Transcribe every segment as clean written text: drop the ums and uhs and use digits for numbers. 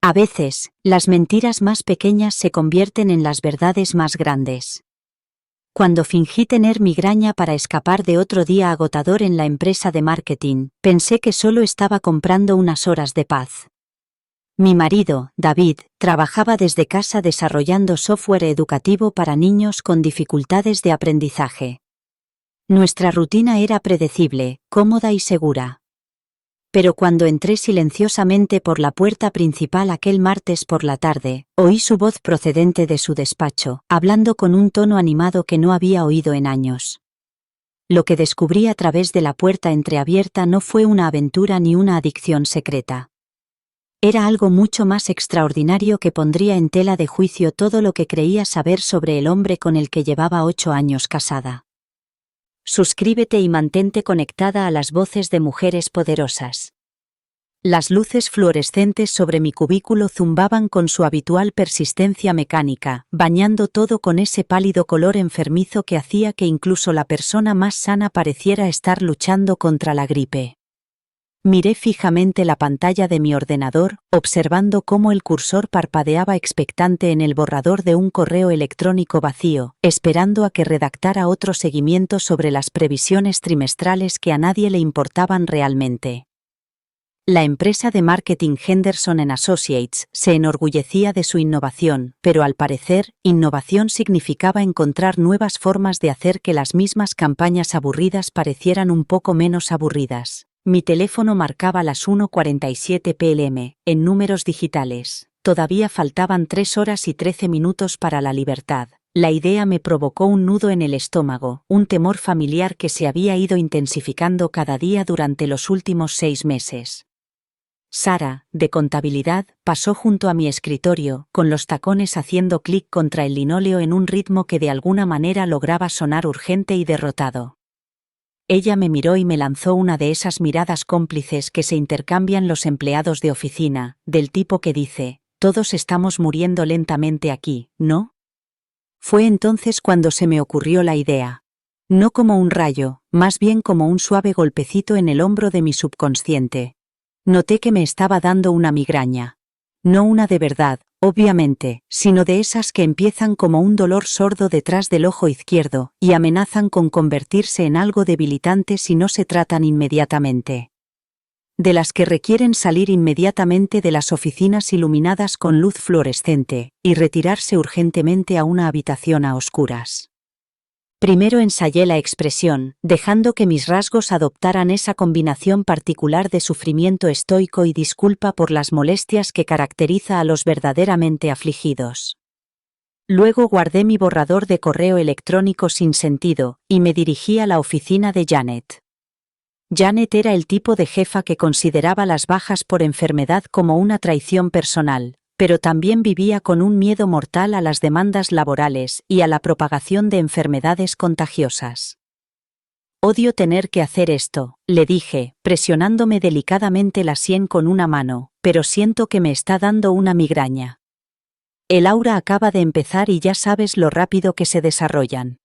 A veces, las mentiras más pequeñas se convierten en las verdades más grandes. Cuando fingí tener migraña para escapar de otro día agotador en la empresa de marketing, pensé que solo estaba comprando unas horas de paz. Mi marido, David, trabajaba desde casa desarrollando software educativo para niños con dificultades de aprendizaje. Nuestra rutina era predecible, cómoda y segura. Pero cuando entré silenciosamente por la puerta principal aquel martes por la tarde, oí su voz procedente de su despacho, hablando con un tono animado que no había oído en años. Lo que descubrí a través de la puerta entreabierta no fue una aventura ni una adicción secreta. Era algo mucho más extraordinario que pondría en tela de juicio todo lo que creía saber sobre el hombre con el que llevaba 8 años casada. Suscríbete y mantente conectada a las voces de mujeres poderosas. Las luces fluorescentes sobre mi cubículo zumbaban con su habitual persistencia mecánica, bañando todo con ese pálido color enfermizo que hacía que incluso la persona más sana pareciera estar luchando contra la gripe. Miré fijamente la pantalla de mi ordenador, observando cómo el cursor parpadeaba expectante en el borrador de un correo electrónico vacío, esperando a que redactara otro seguimiento sobre las previsiones trimestrales que a nadie le importaban realmente. La empresa de marketing Henderson & Associates se enorgullecía de su innovación, pero al parecer, innovación significaba encontrar nuevas formas de hacer que las mismas campañas aburridas parecieran un poco menos aburridas. Mi teléfono marcaba las 1:47 p.m, en números digitales. Todavía faltaban 3 horas y 13 minutos para la libertad. La idea me provocó un nudo en el estómago, un temor familiar que se había ido intensificando cada día durante los últimos 6 meses. Sara, de contabilidad, pasó junto a mi escritorio, con los tacones haciendo clic contra el linóleo en un ritmo que de alguna manera lograba sonar urgente y derrotado. Ella me miró y me lanzó una de esas miradas cómplices que se intercambian los empleados de oficina, del tipo que dice, todos estamos muriendo lentamente aquí, ¿no? Fue entonces cuando se me ocurrió la idea. No como un rayo, más bien como un suave golpecito en el hombro de mi subconsciente. Noté que me estaba dando una migraña. No una de verdad, obviamente, sino de esas que empiezan como un dolor sordo detrás del ojo izquierdo y amenazan con convertirse en algo debilitante si no se tratan inmediatamente. De las que requieren salir inmediatamente de las oficinas iluminadas con luz fluorescente y retirarse urgentemente a una habitación a oscuras. Primero ensayé la expresión, dejando que mis rasgos adoptaran esa combinación particular de sufrimiento estoico y disculpa por las molestias que caracteriza a los verdaderamente afligidos. Luego guardé mi borrador de correo electrónico sin sentido, y me dirigí a la oficina de Janet. Janet era el tipo de jefa que consideraba las bajas por enfermedad como una traición personal, pero también vivía con un miedo mortal a las demandas laborales y a la propagación de enfermedades contagiosas. Odio tener que hacer esto, le dije, presionándome delicadamente la sien con una mano, pero siento que me está dando una migraña. El aura acaba de empezar y ya sabes lo rápido que se desarrollan.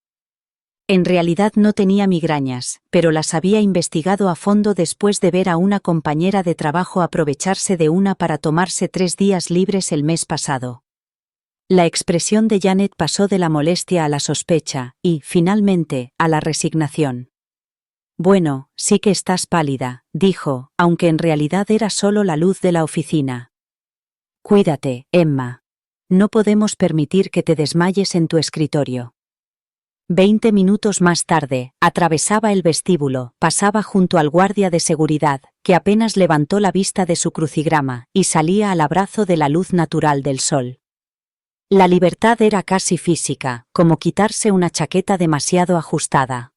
En realidad no tenía migrañas, pero las había investigado a fondo después de ver a una compañera de trabajo aprovecharse de una para tomarse 3 días libres el mes pasado. La expresión de Janet pasó de la molestia a la sospecha y, finalmente, a la resignación. Bueno, sí que estás pálida, dijo, aunque en realidad era solo la luz de la oficina. Cuídate, Emma. No podemos permitir que te desmayes en tu escritorio. 20 minutos más tarde, atravesaba el vestíbulo, pasaba junto al guardia de seguridad, que apenas levantó la vista de su crucigrama, y salía al abrazo de la luz natural del sol. La libertad era casi física, como quitarse una chaqueta demasiado ajustada.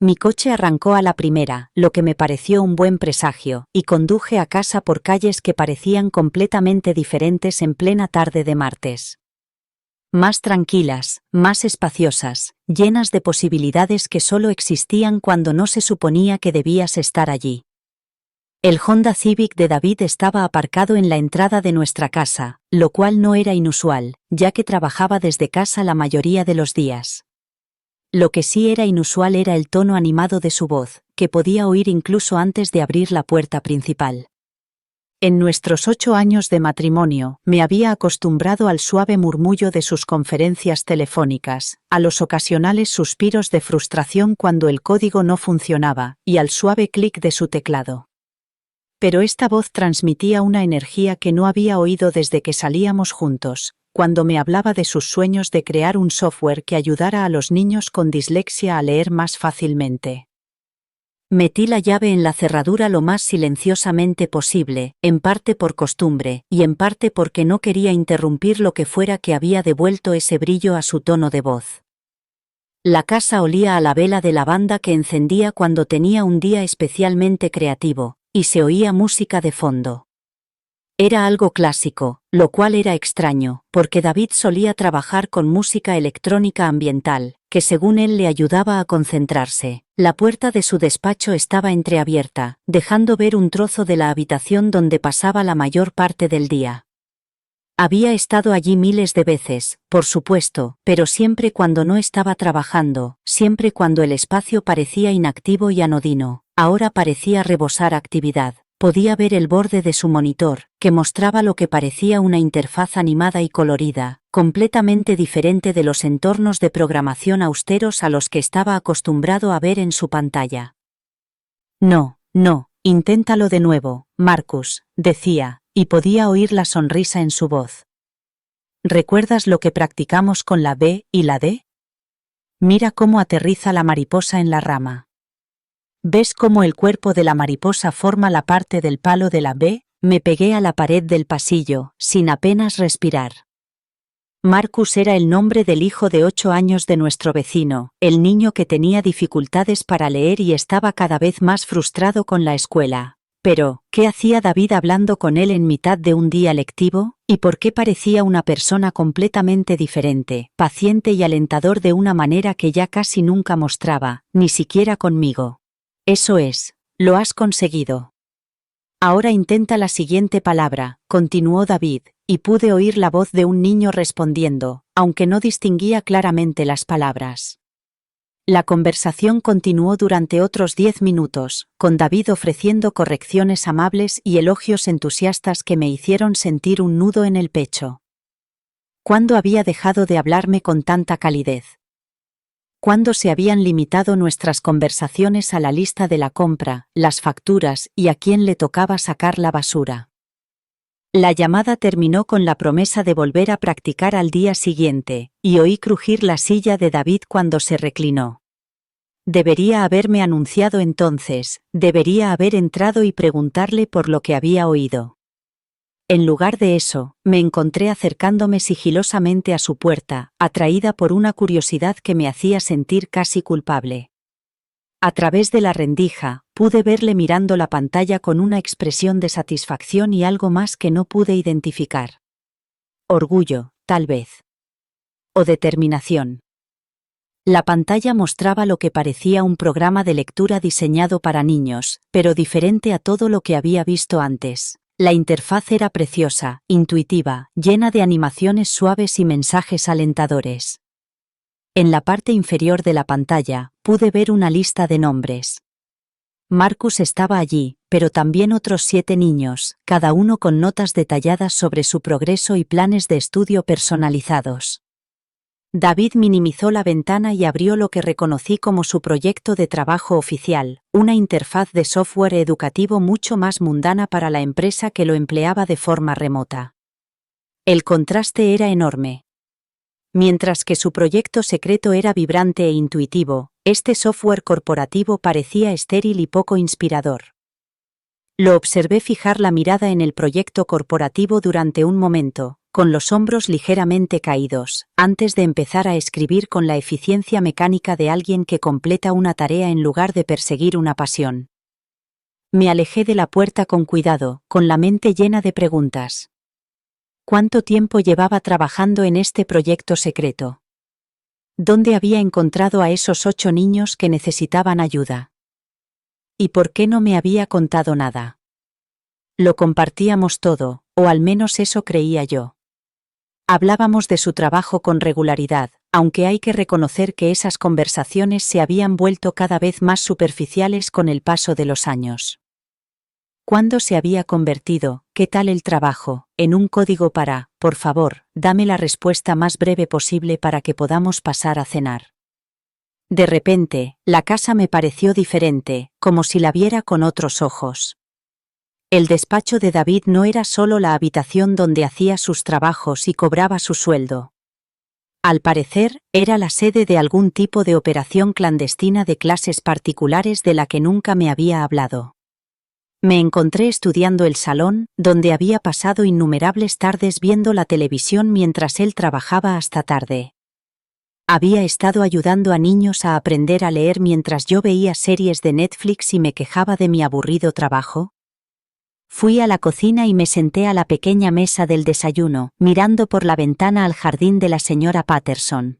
Mi coche arrancó a la primera, lo que me pareció un buen presagio, y conduje a casa por calles que parecían completamente diferentes en plena tarde de martes. Más tranquilas, más espaciosas, llenas de posibilidades que solo existían cuando no se suponía que debías estar allí. El Honda Civic de David estaba aparcado en la entrada de nuestra casa, lo cual no era inusual, ya que trabajaba desde casa la mayoría de los días. Lo que sí era inusual era el tono animado de su voz, que podía oír incluso antes de abrir la puerta principal. En nuestros 8 años de matrimonio, me había acostumbrado al suave murmullo de sus conferencias telefónicas, a los ocasionales suspiros de frustración cuando el código no funcionaba, y al suave clic de su teclado. Pero esta voz transmitía una energía que no había oído desde que salíamos juntos, cuando me hablaba de sus sueños de crear un software que ayudara a los niños con dislexia a leer más fácilmente. Metí la llave en la cerradura lo más silenciosamente posible, en parte por costumbre, y en parte porque no quería interrumpir lo que fuera que había devuelto ese brillo a su tono de voz. La casa olía a la vela de lavanda que encendía cuando tenía un día especialmente creativo, y se oía música de fondo. Era algo clásico, lo cual era extraño, porque David solía trabajar con música electrónica ambiental, que según él le ayudaba a concentrarse. La puerta de su despacho estaba entreabierta, dejando ver un trozo de la habitación donde pasaba la mayor parte del día. Había estado allí miles de veces, por supuesto, pero siempre cuando no estaba trabajando, siempre cuando el espacio parecía inactivo y anodino. Ahora parecía rebosar actividad. Podía ver el borde de su monitor, que mostraba lo que parecía una interfaz animada y colorida, completamente diferente de los entornos de programación austeros a los que estaba acostumbrado a ver en su pantalla. No, inténtalo de nuevo, Marcus, decía, y podía oír la sonrisa en su voz. ¿Recuerdas lo que practicamos con la B y la D? Mira cómo aterriza la mariposa en la rama. ¿Ves cómo el cuerpo de la mariposa forma la parte del palo de la B? Me pegué a la pared del pasillo, sin apenas respirar. Marcus era el nombre del hijo de 8 años de nuestro vecino, el niño que tenía dificultades para leer y estaba cada vez más frustrado con la escuela. Pero, ¿qué hacía David hablando con él en mitad de un día lectivo? ¿Y por qué parecía una persona completamente diferente, paciente y alentador de una manera que ya casi nunca mostraba, ni siquiera conmigo? Eso es, lo has conseguido. Ahora intenta la siguiente palabra, continuó David, y pude oír la voz de un niño respondiendo, aunque no distinguía claramente las palabras. La conversación continuó durante otros 10 minutos, con David ofreciendo correcciones amables y elogios entusiastas que me hicieron sentir un nudo en el pecho. ¿Cuándo había dejado de hablarme con tanta calidez? ¿Cuándo se habían limitado nuestras conversaciones a la lista de la compra, las facturas y a quién le tocaba sacar la basura? La llamada terminó con la promesa de volver a practicar al día siguiente, y oí crujir la silla de David cuando se reclinó. Debería haberme anunciado entonces, debería haber entrado y preguntarle por lo que había oído. En lugar de eso, me encontré acercándome sigilosamente a su puerta, atraída por una curiosidad que me hacía sentir casi culpable. A través de la rendija, pude verle mirando la pantalla con una expresión de satisfacción y algo más que no pude identificar. Orgullo, tal vez. O determinación. La pantalla mostraba lo que parecía un programa de lectura diseñado para niños, pero diferente a todo lo que había visto antes. La interfaz era preciosa, intuitiva, llena de animaciones suaves y mensajes alentadores. En la parte inferior de la pantalla, pude ver una lista de nombres. Marcus estaba allí, pero también otros 7 niños, cada uno con notas detalladas sobre su progreso y planes de estudio personalizados. David minimizó la ventana y abrió lo que reconocí como su proyecto de trabajo oficial, una interfaz de software educativo mucho más mundana para la empresa que lo empleaba de forma remota. El contraste era enorme. Mientras que su proyecto secreto era vibrante e intuitivo, este software corporativo parecía estéril y poco inspirador. Lo observé fijar la mirada en el proyecto corporativo durante un momento, con los hombros ligeramente caídos, antes de empezar a escribir con la eficiencia mecánica de alguien que completa una tarea en lugar de perseguir una pasión. Me alejé de la puerta con cuidado, con la mente llena de preguntas. ¿Cuánto tiempo llevaba trabajando en este proyecto secreto? ¿Dónde había encontrado a esos 8 niños que necesitaban ayuda? ¿Y por qué no me había contado nada? Lo compartíamos todo, o al menos eso creía yo. Hablábamos de su trabajo con regularidad, aunque hay que reconocer que esas conversaciones se habían vuelto cada vez más superficiales con el paso de los años. ¿Cuándo se había convertido, qué tal el trabajo, en un código para, por favor, dame la respuesta más breve posible para que podamos pasar a cenar? De repente, la casa me pareció diferente, como si la viera con otros ojos. El despacho de David no era solo la habitación donde hacía sus trabajos y cobraba su sueldo. Al parecer, era la sede de algún tipo de operación clandestina de clases particulares de la que nunca me había hablado. Me encontré estudiando el salón, donde había pasado innumerables tardes viendo la televisión mientras él trabajaba hasta tarde. Había estado ayudando a niños a aprender a leer mientras yo veía series de Netflix y me quejaba de mi aburrido trabajo. Fui a la cocina y me senté a la pequeña mesa del desayuno, mirando por la ventana al jardín de la señora Patterson.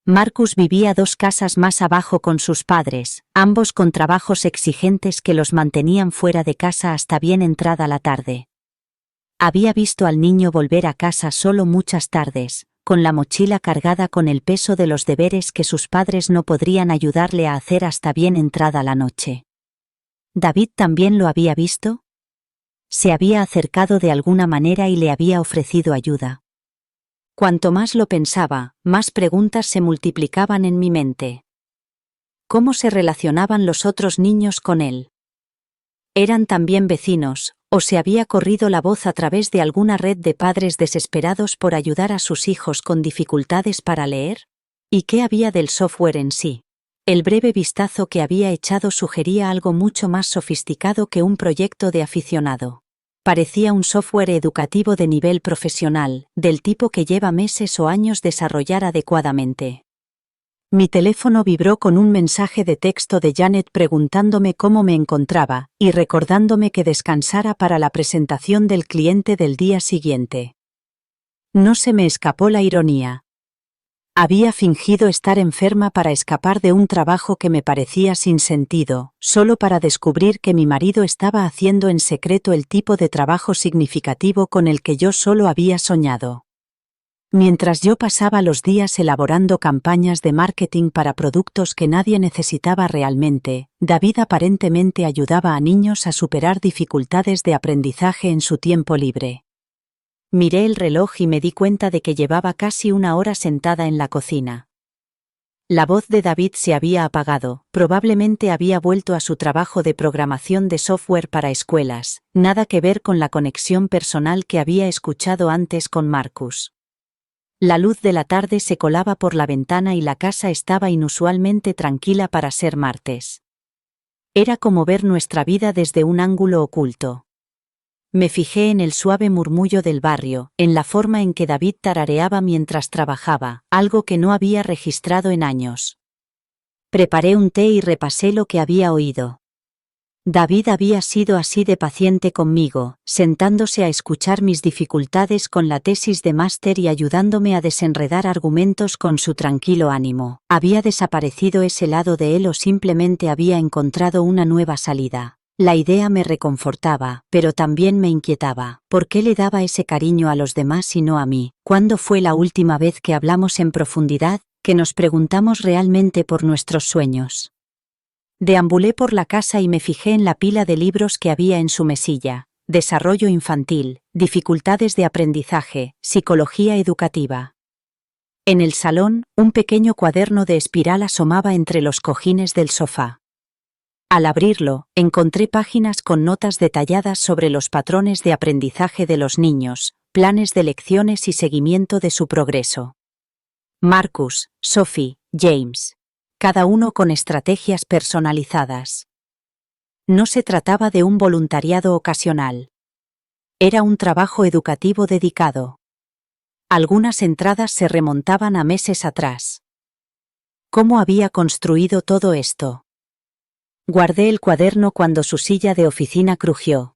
Marcus vivía 2 casas más abajo con sus padres, ambos con trabajos exigentes que los mantenían fuera de casa hasta bien entrada la tarde. Había visto al niño volver a casa solo muchas tardes, con la mochila cargada con el peso de los deberes que sus padres no podrían ayudarle a hacer hasta bien entrada la noche. ¿David también lo había visto? Se había acercado de alguna manera y le había ofrecido ayuda. Cuanto más lo pensaba, más preguntas se multiplicaban en mi mente. ¿Cómo se relacionaban los otros niños con él? ¿Eran también vecinos, o se había corrido la voz a través de alguna red de padres desesperados por ayudar a sus hijos con dificultades para leer? ¿Y qué había del software en sí? El breve vistazo que había echado sugería algo mucho más sofisticado que un proyecto de aficionado. Parecía un software educativo de nivel profesional, del tipo que lleva meses o años desarrollar adecuadamente. Mi teléfono vibró con un mensaje de texto de Janet preguntándome cómo me encontraba, y recordándome que descansara para la presentación del cliente del día siguiente. No se me escapó la ironía. Había fingido estar enferma para escapar de un trabajo que me parecía sin sentido, solo para descubrir que mi marido estaba haciendo en secreto el tipo de trabajo significativo con el que yo solo había soñado. Mientras yo pasaba los días elaborando campañas de marketing para productos que nadie necesitaba realmente, David aparentemente ayudaba a niños a superar dificultades de aprendizaje en su tiempo libre. Miré el reloj y me di cuenta de que llevaba casi 1 hora sentada en la cocina. La voz de David se había apagado, probablemente había vuelto a su trabajo de programación de software para escuelas, nada que ver con la conexión personal que había escuchado antes con Marcus. La luz de la tarde se colaba por la ventana y la casa estaba inusualmente tranquila para ser martes. Era como ver nuestra vida desde un ángulo oculto. Me fijé en el suave murmullo del barrio, en la forma en que David tarareaba mientras trabajaba, algo que no había registrado en años. Preparé un té y repasé lo que había oído. David había sido así de paciente conmigo, sentándose a escuchar mis dificultades con la tesis de máster y ayudándome a desenredar argumentos con su tranquilo ánimo. ¿Había desaparecido ese lado de él o simplemente había encontrado una nueva salida? La idea me reconfortaba, pero también me inquietaba. ¿Por qué le daba ese cariño a los demás y no a mí? ¿Cuándo fue la última vez que hablamos en profundidad, que nos preguntamos realmente por nuestros sueños? Deambulé por la casa y me fijé en la pila de libros que había en su mesilla: desarrollo infantil, dificultades de aprendizaje, psicología educativa. En el salón, un pequeño cuaderno de espiral asomaba entre los cojines del sofá. Al abrirlo, encontré páginas con notas detalladas sobre los patrones de aprendizaje de los niños, planes de lecciones y seguimiento de su progreso. Marcus, Sophie, James. Cada uno con estrategias personalizadas. No se trataba de un voluntariado ocasional. Era un trabajo educativo dedicado. Algunas entradas se remontaban a meses atrás. ¿Cómo había construido todo esto? Guardé el cuaderno cuando su silla de oficina crujió.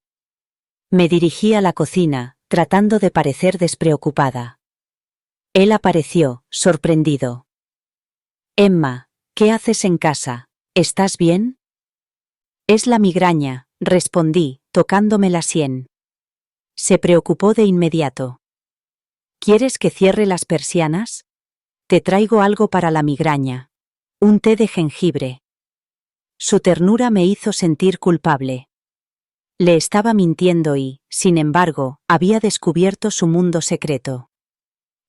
Me dirigí a la cocina, tratando de parecer despreocupada. Él apareció, sorprendido. Emma, ¿qué haces en casa? ¿Estás bien? Es la migraña, respondí, tocándome la sien. Se preocupó de inmediato. ¿Quieres que cierre las persianas? Te traigo algo para la migraña. Un té de jengibre. Su ternura me hizo sentir culpable. Le estaba mintiendo y, sin embargo, había descubierto su mundo secreto.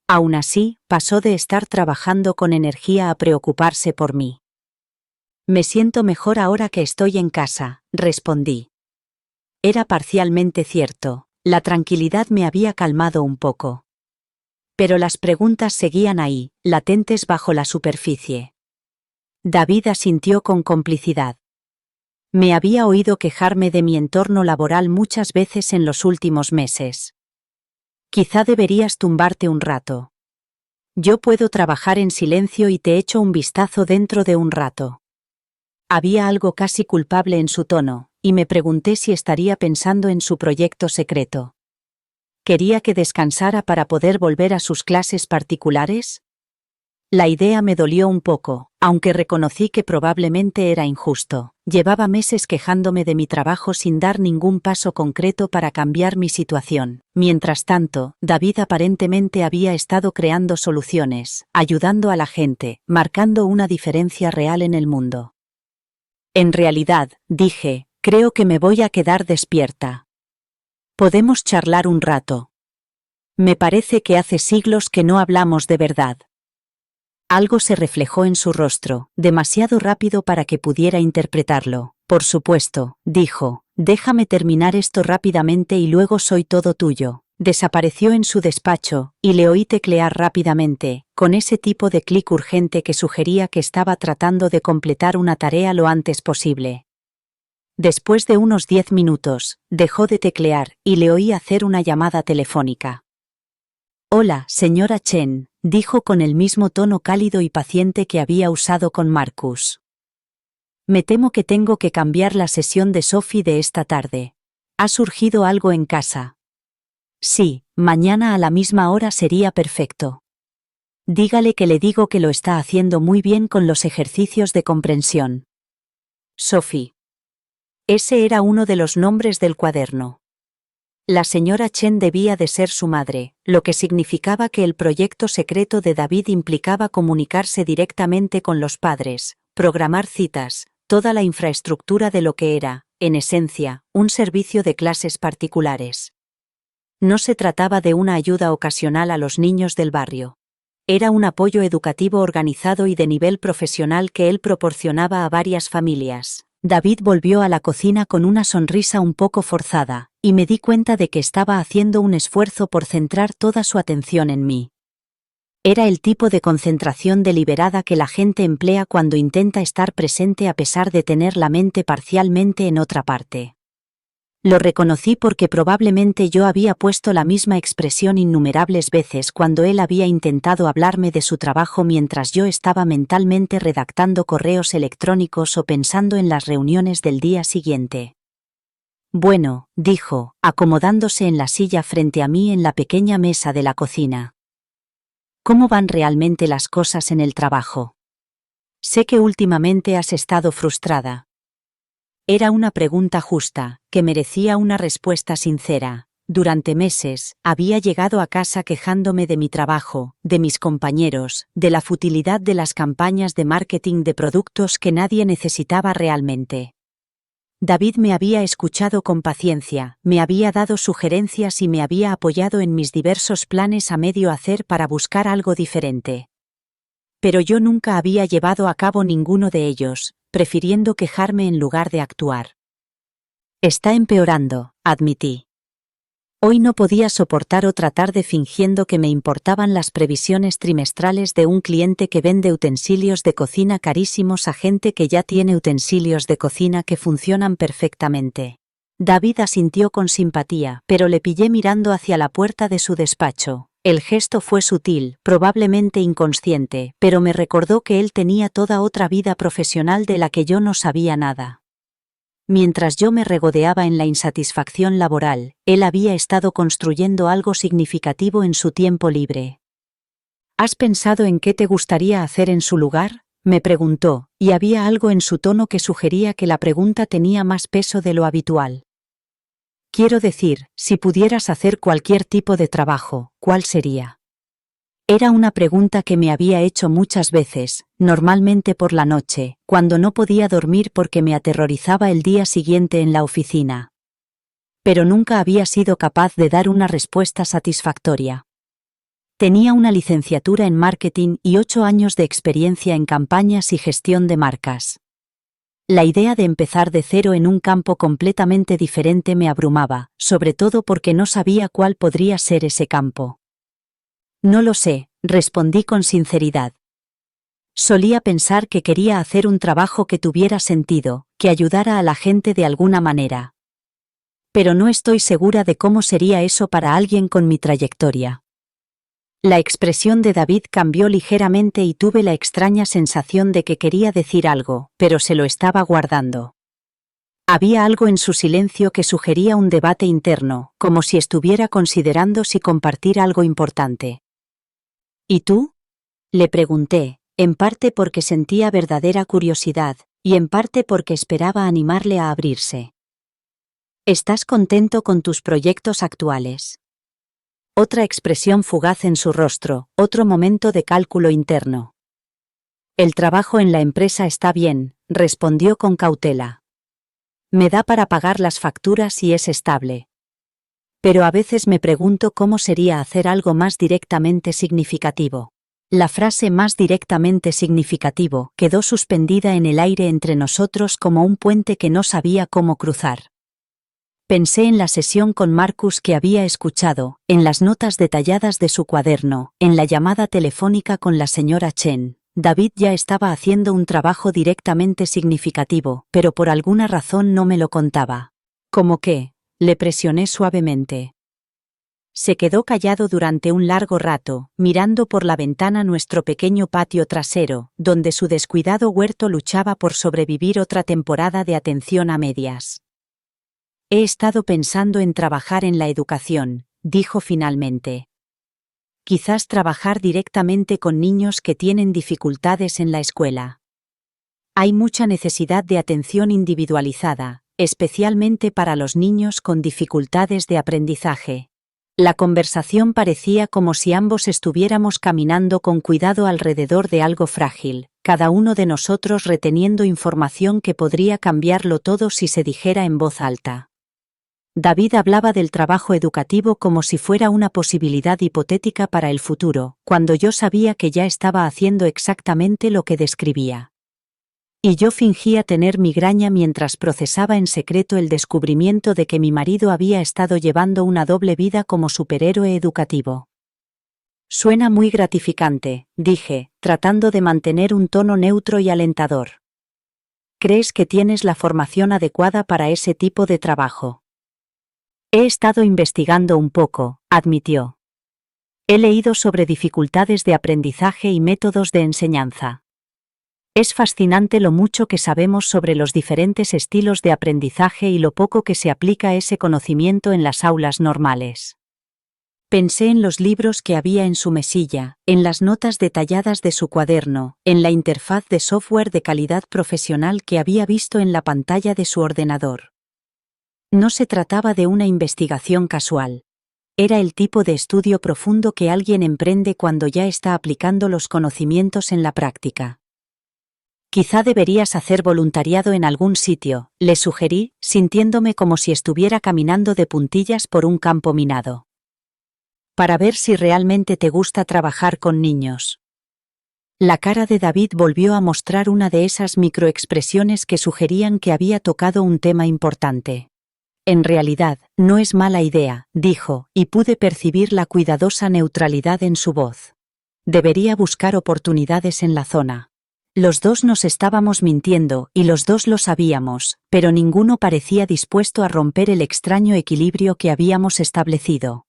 Aún así, pasó de estar trabajando con energía a preocuparse por mí. Me siento mejor ahora que estoy en casa, respondí. Era parcialmente cierto, la tranquilidad me había calmado un poco. Pero las preguntas seguían ahí, latentes bajo la superficie. David asintió con complicidad. Me había oído quejarme de mi entorno laboral muchas veces en los últimos meses. Quizá deberías tumbarte un rato. Yo puedo trabajar en silencio y te echo un vistazo dentro de un rato. Había algo casi culpable en su tono, y me pregunté si estaría pensando en su proyecto secreto. ¿Quería que descansara para poder volver a sus clases particulares? La idea me dolió un poco, aunque reconocí que probablemente era injusto. Llevaba meses quejándome de mi trabajo sin dar ningún paso concreto para cambiar mi situación. Mientras tanto, David aparentemente había estado creando soluciones, ayudando a la gente, marcando una diferencia real en el mundo. En realidad, dije, creo que me voy a quedar despierta. Podemos charlar un rato. Me parece que hace siglos que no hablamos de verdad. Algo se reflejó en su rostro, demasiado rápido para que pudiera interpretarlo. Por supuesto, dijo, déjame terminar esto rápidamente y luego soy todo tuyo. Desapareció en su despacho, y le oí teclear rápidamente, con ese tipo de clic urgente que sugería que estaba tratando de completar una tarea lo antes posible. Después de unos 10 minutos, dejó de teclear, y le oí hacer una llamada telefónica. Hola, señora Chen, dijo con el mismo tono cálido y paciente que había usado con Marcus. Me temo que tengo que cambiar la sesión de Sophie de esta tarde. ¿Ha surgido algo en casa? Sí, mañana a la misma hora sería perfecto. Dígale que le digo que lo está haciendo muy bien con los ejercicios de comprensión. Sophie. Ese era uno de los nombres del cuaderno. La señora Chen debía de ser su madre, lo que significaba que el proyecto secreto de David implicaba comunicarse directamente con los padres, programar citas, toda la infraestructura de lo que era, en esencia, un servicio de clases particulares. No se trataba de una ayuda ocasional a los niños del barrio. Era un apoyo educativo organizado y de nivel profesional que él proporcionaba a varias familias. David volvió a la cocina con una sonrisa un poco forzada, y me di cuenta de que estaba haciendo un esfuerzo por centrar toda su atención en mí. Era el tipo de concentración deliberada que la gente emplea cuando intenta estar presente a pesar de tener la mente parcialmente en otra parte. Lo reconocí porque probablemente yo había puesto la misma expresión innumerables veces cuando él había intentado hablarme de su trabajo mientras yo estaba mentalmente redactando correos electrónicos o pensando en las reuniones del día siguiente. Bueno, dijo, acomodándose en la silla frente a mí en la pequeña mesa de la cocina. ¿Cómo van realmente las cosas en el trabajo? Sé que últimamente has estado frustrada. Era una pregunta justa, que merecía una respuesta sincera. Durante meses, había llegado a casa quejándome de mi trabajo, de mis compañeros, de la futilidad de las campañas de marketing de productos que nadie necesitaba realmente. David me había escuchado con paciencia, me había dado sugerencias y me había apoyado en mis diversos planes a medio hacer para buscar algo diferente. Pero yo nunca había llevado a cabo ninguno de ellos, prefiriendo quejarme en lugar de actuar. Está empeorando, admití. Hoy no podía soportar otra tarde fingiendo que me importaban las previsiones trimestrales de un cliente que vende utensilios de cocina carísimos a gente que ya tiene utensilios de cocina que funcionan perfectamente. David asintió con simpatía, pero le pillé mirando hacia la puerta de su despacho. El gesto fue sutil, probablemente inconsciente, pero me recordó que él tenía toda otra vida profesional de la que yo no sabía nada. Mientras yo me regodeaba en la insatisfacción laboral, él había estado construyendo algo significativo en su tiempo libre. ¿Has pensado en qué te gustaría hacer en su lugar?, me preguntó, y había algo en su tono que sugería que la pregunta tenía más peso de lo habitual. Quiero decir, si pudieras hacer cualquier tipo de trabajo, ¿cuál sería? Era una pregunta que me había hecho muchas veces, normalmente por la noche, cuando no podía dormir porque me aterrorizaba el día siguiente en la oficina. pero nunca había sido capaz de dar una respuesta satisfactoria. Tenía una licenciatura en marketing y 8 años de experiencia en campañas y gestión de marcas. La idea de empezar de cero en un campo completamente diferente me abrumaba, sobre todo porque no sabía cuál podría ser ese campo. No lo sé, respondí con sinceridad. Solía pensar que quería hacer un trabajo que tuviera sentido, que ayudara a la gente de alguna manera. Pero no estoy segura de cómo sería eso para alguien con mi trayectoria. La expresión de David cambió ligeramente y tuve la extraña sensación de que quería decir algo, pero se lo estaba guardando. Había algo en su silencio que sugería un debate interno, como si estuviera considerando si compartir algo importante. ¿Y tú? Le pregunté, en parte porque sentía verdadera curiosidad, y en parte porque esperaba animarle a abrirse. ¿Estás contento con tus proyectos actuales? Otra expresión fugaz en su rostro, otro momento de cálculo interno. El trabajo en la empresa está bien, respondió con cautela. Me da para pagar las facturas y es estable. Pero a veces me pregunto cómo sería hacer algo más directamente significativo. La frase más directamente significativo quedó suspendida en el aire entre nosotros como un puente que no sabía cómo cruzar. Pensé en la sesión con Marcus que había escuchado, en las notas detalladas de su cuaderno, en la llamada telefónica con la señora Chen. David ya estaba haciendo un trabajo directamente significativo, pero por alguna razón no me lo contaba. ¿Cómo qué? Le presioné suavemente. Se quedó callado durante un largo rato, mirando por la ventana nuestro pequeño patio trasero, donde su descuidado huerto luchaba por sobrevivir otra temporada de atención a medias. He estado pensando en trabajar en la educación, dijo finalmente. Quizás trabajar directamente con niños que tienen dificultades en la escuela. Hay mucha necesidad de atención individualizada, especialmente para los niños con dificultades de aprendizaje. La conversación parecía como si ambos estuviéramos caminando con cuidado alrededor de algo frágil, cada uno de nosotros reteniendo información que podría cambiarlo todo si se dijera en voz alta. David hablaba del trabajo educativo como si fuera una posibilidad hipotética para el futuro, cuando yo sabía que ya estaba haciendo exactamente lo que describía. Y yo fingía tener migraña mientras procesaba en secreto el descubrimiento de que mi marido había estado llevando una doble vida como superhéroe educativo. Suena muy gratificante, dije, tratando de mantener un tono neutro y alentador. ¿Crees que tienes la formación adecuada para ese tipo de trabajo? He estado investigando un poco, admitió. He leído sobre dificultades de aprendizaje y métodos de enseñanza. Es fascinante lo mucho que sabemos sobre los diferentes estilos de aprendizaje y lo poco que se aplica ese conocimiento en las aulas normales. Pensé en los libros que había en su mesilla, en las notas detalladas de su cuaderno, en la interfaz de software de calidad profesional que había visto en la pantalla de su ordenador. No se trataba de una investigación casual. Era el tipo de estudio profundo que alguien emprende cuando ya está aplicando los conocimientos en la práctica. Quizá deberías hacer voluntariado en algún sitio, le sugerí, sintiéndome como si estuviera caminando de puntillas por un campo minado. Para ver si realmente te gusta trabajar con niños. La cara de David volvió a mostrar una de esas microexpresiones que sugerían que había tocado un tema importante. En realidad, no es mala idea, dijo, y pude percibir la cuidadosa neutralidad en su voz. Debería buscar oportunidades en la zona. Los dos nos estábamos mintiendo, y los dos lo sabíamos, pero ninguno parecía dispuesto a romper el extraño equilibrio que habíamos establecido.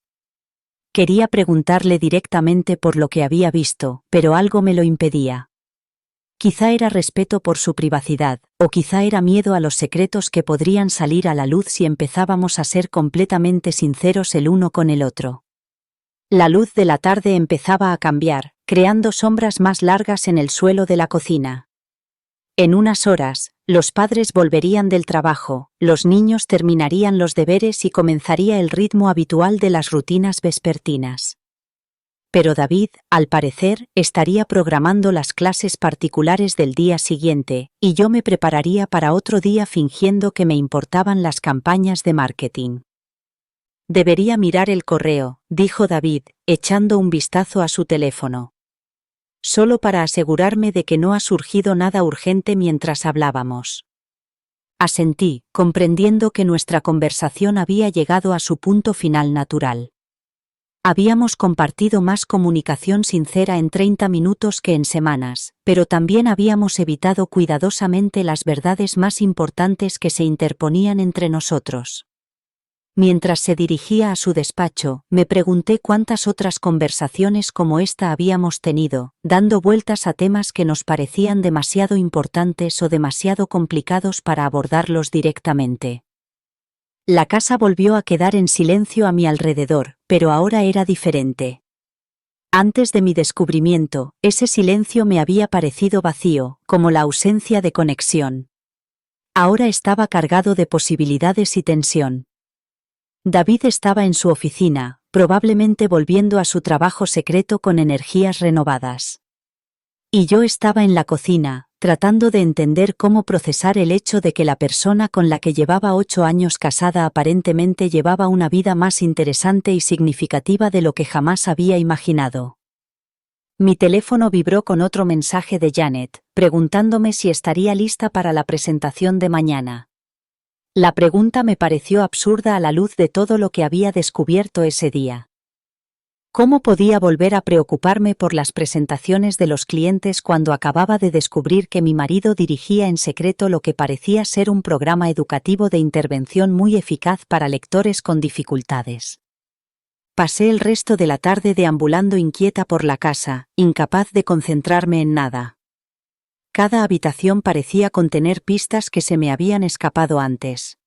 Quería preguntarle directamente por lo que había visto, pero algo me lo impedía. Quizá era respeto por su privacidad, o quizá era miedo a los secretos que podrían salir a la luz si empezábamos a ser completamente sinceros el uno con el otro. La luz de la tarde empezaba a cambiar, creando sombras más largas en el suelo de la cocina. En unas horas, los padres volverían del trabajo, los niños terminarían los deberes y comenzaría el ritmo habitual de las rutinas vespertinas. Pero David, al parecer, estaría programando las clases particulares del día siguiente, y yo me prepararía para otro día fingiendo que me importaban las campañas de marketing. Debería mirar el correo, dijo David, echando un vistazo a su teléfono. Solo para asegurarme de que no ha surgido nada urgente mientras hablábamos. Asentí, comprendiendo que nuestra conversación había llegado a su punto final natural. Habíamos compartido más comunicación sincera en 30 minutos que en semanas, pero también habíamos evitado cuidadosamente las verdades más importantes que se interponían entre nosotros. Mientras se dirigía a su despacho, me pregunté cuántas otras conversaciones como esta habíamos tenido, dando vueltas a temas que nos parecían demasiado importantes o demasiado complicados para abordarlos directamente. La casa volvió a quedar en silencio a mi alrededor, pero ahora era diferente. Antes de mi descubrimiento, ese silencio me había parecido vacío, como la ausencia de conexión. Ahora estaba cargado de posibilidades y tensión. David estaba en su oficina, probablemente volviendo a su trabajo secreto con energías renovadas. Y yo estaba en la cocina, tratando de entender cómo procesar el hecho de que la persona con la que llevaba 8 años casada aparentemente llevaba una vida más interesante y significativa de lo que jamás había imaginado. Mi teléfono vibró con otro mensaje de Janet, preguntándome si estaría lista para la presentación de mañana. La pregunta me pareció absurda a la luz de todo lo que había descubierto ese día. ¿Cómo podía volver a preocuparme por las presentaciones de los clientes cuando acababa de descubrir que mi marido dirigía en secreto lo que parecía ser un programa educativo de intervención muy eficaz para lectores con dificultades? Pasé el resto de la tarde deambulando inquieta por la casa, incapaz de concentrarme en nada. Cada habitación parecía contener pistas que se me habían escapado antes.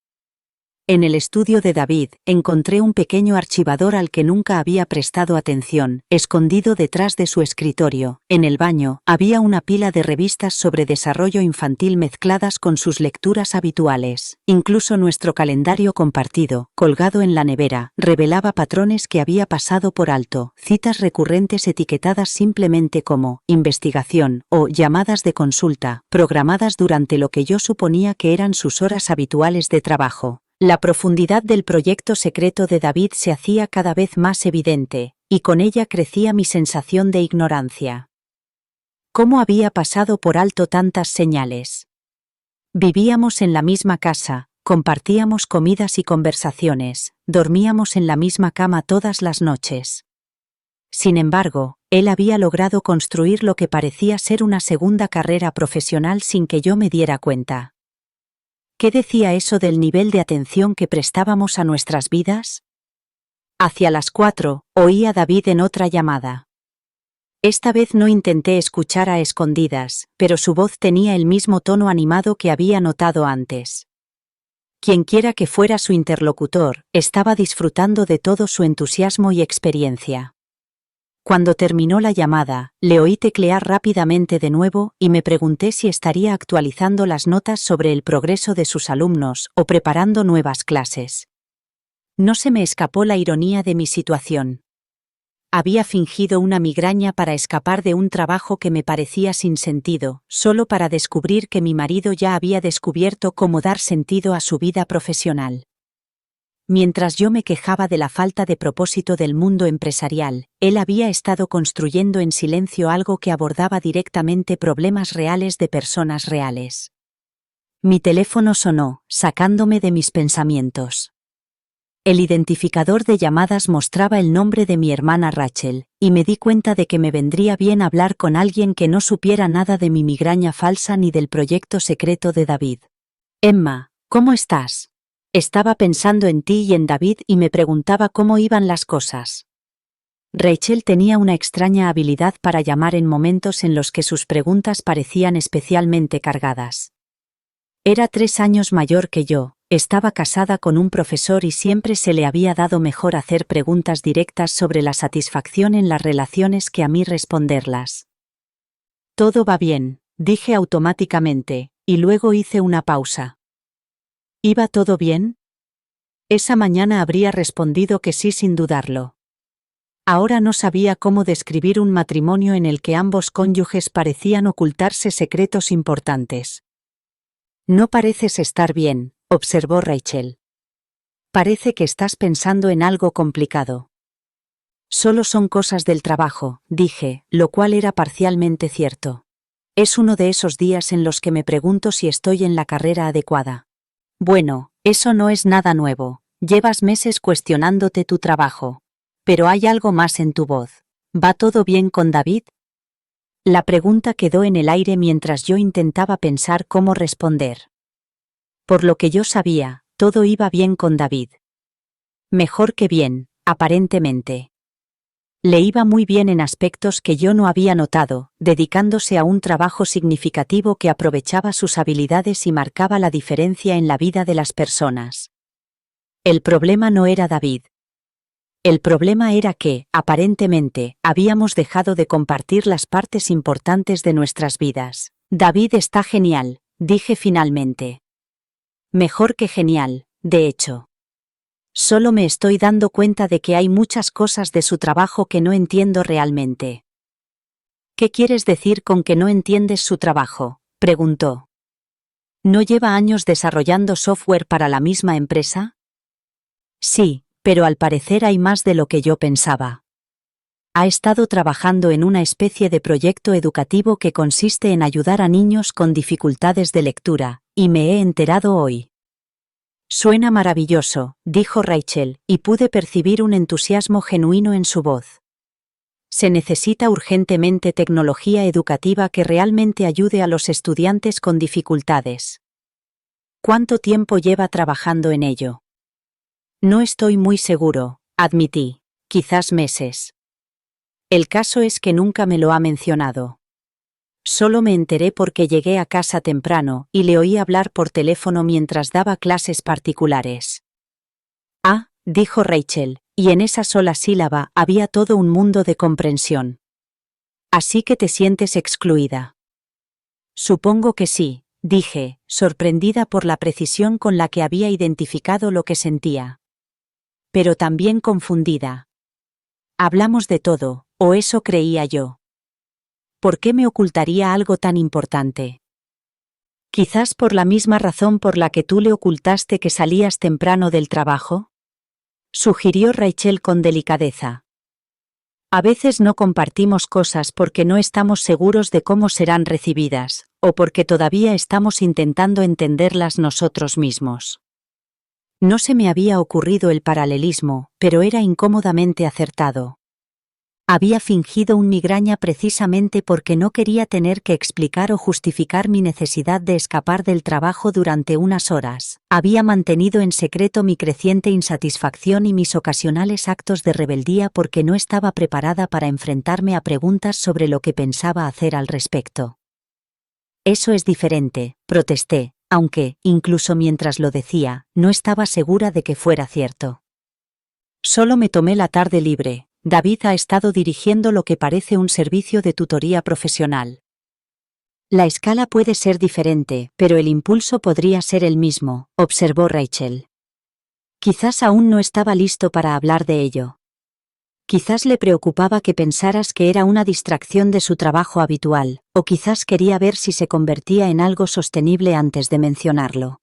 En el estudio de David, encontré un pequeño archivador al que nunca había prestado atención, escondido detrás de su escritorio. En el baño, había una pila de revistas sobre desarrollo infantil mezcladas con sus lecturas habituales. Incluso nuestro calendario compartido, colgado en la nevera, revelaba patrones que había pasado por alto, citas recurrentes etiquetadas simplemente como investigación o llamadas de consulta, programadas durante lo que yo suponía que eran sus horas habituales de trabajo. La profundidad del proyecto secreto de David se hacía cada vez más evidente, y con ella crecía mi sensación de ignorancia. ¿Cómo había pasado por alto tantas señales? Vivíamos en la misma casa, compartíamos comidas y conversaciones, dormíamos en la misma cama todas las noches. Sin embargo, él había logrado construir lo que parecía ser una segunda carrera profesional sin que yo me diera cuenta. ¿Qué decía eso del nivel de atención que prestábamos a nuestras vidas? Hacia las 4, oí a David en otra llamada. Esta vez no intenté escuchar a escondidas, pero su voz tenía el mismo tono animado que había notado antes. Quienquiera que fuera su interlocutor, estaba disfrutando de todo su entusiasmo y experiencia. Cuando terminó la llamada, le oí teclear rápidamente de nuevo y me pregunté si estaría actualizando las notas sobre el progreso de sus alumnos o preparando nuevas clases. No se me escapó la ironía de mi situación. Había fingido una migraña para escapar de un trabajo que me parecía sin sentido, solo para descubrir que mi marido ya había descubierto cómo dar sentido a su vida profesional. Mientras yo me quejaba de la falta de propósito del mundo empresarial, él había estado construyendo en silencio algo que abordaba directamente problemas reales de personas reales. Mi teléfono sonó, sacándome de mis pensamientos. El identificador de llamadas mostraba el nombre de mi hermana Rachel, y me di cuenta de que me vendría bien hablar con alguien que no supiera nada de mi migraña falsa ni del proyecto secreto de David. Emma, ¿cómo estás? Estaba pensando en ti y en David y me preguntaba cómo iban las cosas. Rachel tenía una extraña habilidad para llamar en momentos en los que sus preguntas parecían especialmente cargadas. Era 3 años mayor que yo, estaba casada con un profesor y siempre se le había dado mejor hacer preguntas directas sobre la satisfacción en las relaciones que a mí responderlas. Todo va bien, dije automáticamente, y luego hice una pausa. ¿Iba todo bien? Esa mañana habría respondido que sí sin dudarlo. Ahora no sabía cómo describir un matrimonio en el que ambos cónyuges parecían ocultarse secretos importantes. No pareces estar bien, observó Rachel. Parece que estás pensando en algo complicado. Solo son cosas del trabajo, dije, lo cual era parcialmente cierto. Es uno de esos días en los que me pregunto si estoy en la carrera adecuada. Bueno, eso no es nada nuevo. Llevas meses cuestionándote tu trabajo. Pero hay algo más en tu voz. ¿Va todo bien con David? La pregunta quedó en el aire mientras yo intentaba pensar cómo responder. Por lo que yo sabía, todo iba bien con David. Mejor que bien, aparentemente. Le iba muy bien en aspectos que yo no había notado, dedicándose a un trabajo significativo que aprovechaba sus habilidades y marcaba la diferencia en la vida de las personas. El problema no era David. El problema era que, aparentemente, habíamos dejado de compartir las partes importantes de nuestras vidas. David está genial, dije finalmente. Mejor que genial, de hecho. Solo me estoy dando cuenta de que hay muchas cosas de su trabajo que no entiendo realmente. ¿Qué quieres decir con que no entiendes su trabajo?, preguntó. ¿No lleva años desarrollando software para la misma empresa? Sí, pero al parecer hay más de lo que yo pensaba. Ha estado trabajando en una especie de proyecto educativo que consiste en ayudar a niños con dificultades de lectura, y me he enterado hoy. Suena maravilloso, dijo Rachel, y pude percibir un entusiasmo genuino en su voz. Se necesita urgentemente tecnología educativa que realmente ayude a los estudiantes con dificultades. ¿Cuánto tiempo lleva trabajando en ello? No estoy muy seguro, admití, quizás meses. El caso es que nunca me lo ha mencionado. Solo me enteré porque llegué a casa temprano y le oí hablar por teléfono mientras daba clases particulares. Ah, dijo Rachel, y en esa sola sílaba había todo un mundo de comprensión. Así que te sientes excluida. Supongo que sí, dije, sorprendida por la precisión con la que había identificado lo que sentía. Pero también confundida. Hablamos de todo, o eso creía yo. ¿Por qué me ocultaría algo tan importante? Quizás por la misma razón por la que tú le ocultaste que salías temprano del trabajo, sugirió Rachel con delicadeza. A veces no compartimos cosas porque no estamos seguros de cómo serán recibidas, o porque todavía estamos intentando entenderlas nosotros mismos. No se me había ocurrido el paralelismo, pero era incómodamente acertado. Había fingido un migraña precisamente porque no quería tener que explicar o justificar mi necesidad de escapar del trabajo durante unas horas. Había mantenido en secreto mi creciente insatisfacción y mis ocasionales actos de rebeldía porque no estaba preparada para enfrentarme a preguntas sobre lo que pensaba hacer al respecto. Eso es diferente, protesté, aunque, incluso mientras lo decía, no estaba segura de que fuera cierto. Solo me tomé la tarde libre. David ha estado dirigiendo lo que parece un servicio de tutoría profesional. La escala puede ser diferente, pero el impulso podría ser el mismo, observó Rachel. Quizás aún no estaba listo para hablar de ello. Quizás le preocupaba que pensaras que era una distracción de su trabajo habitual, o quizás quería ver si se convertía en algo sostenible antes de mencionarlo.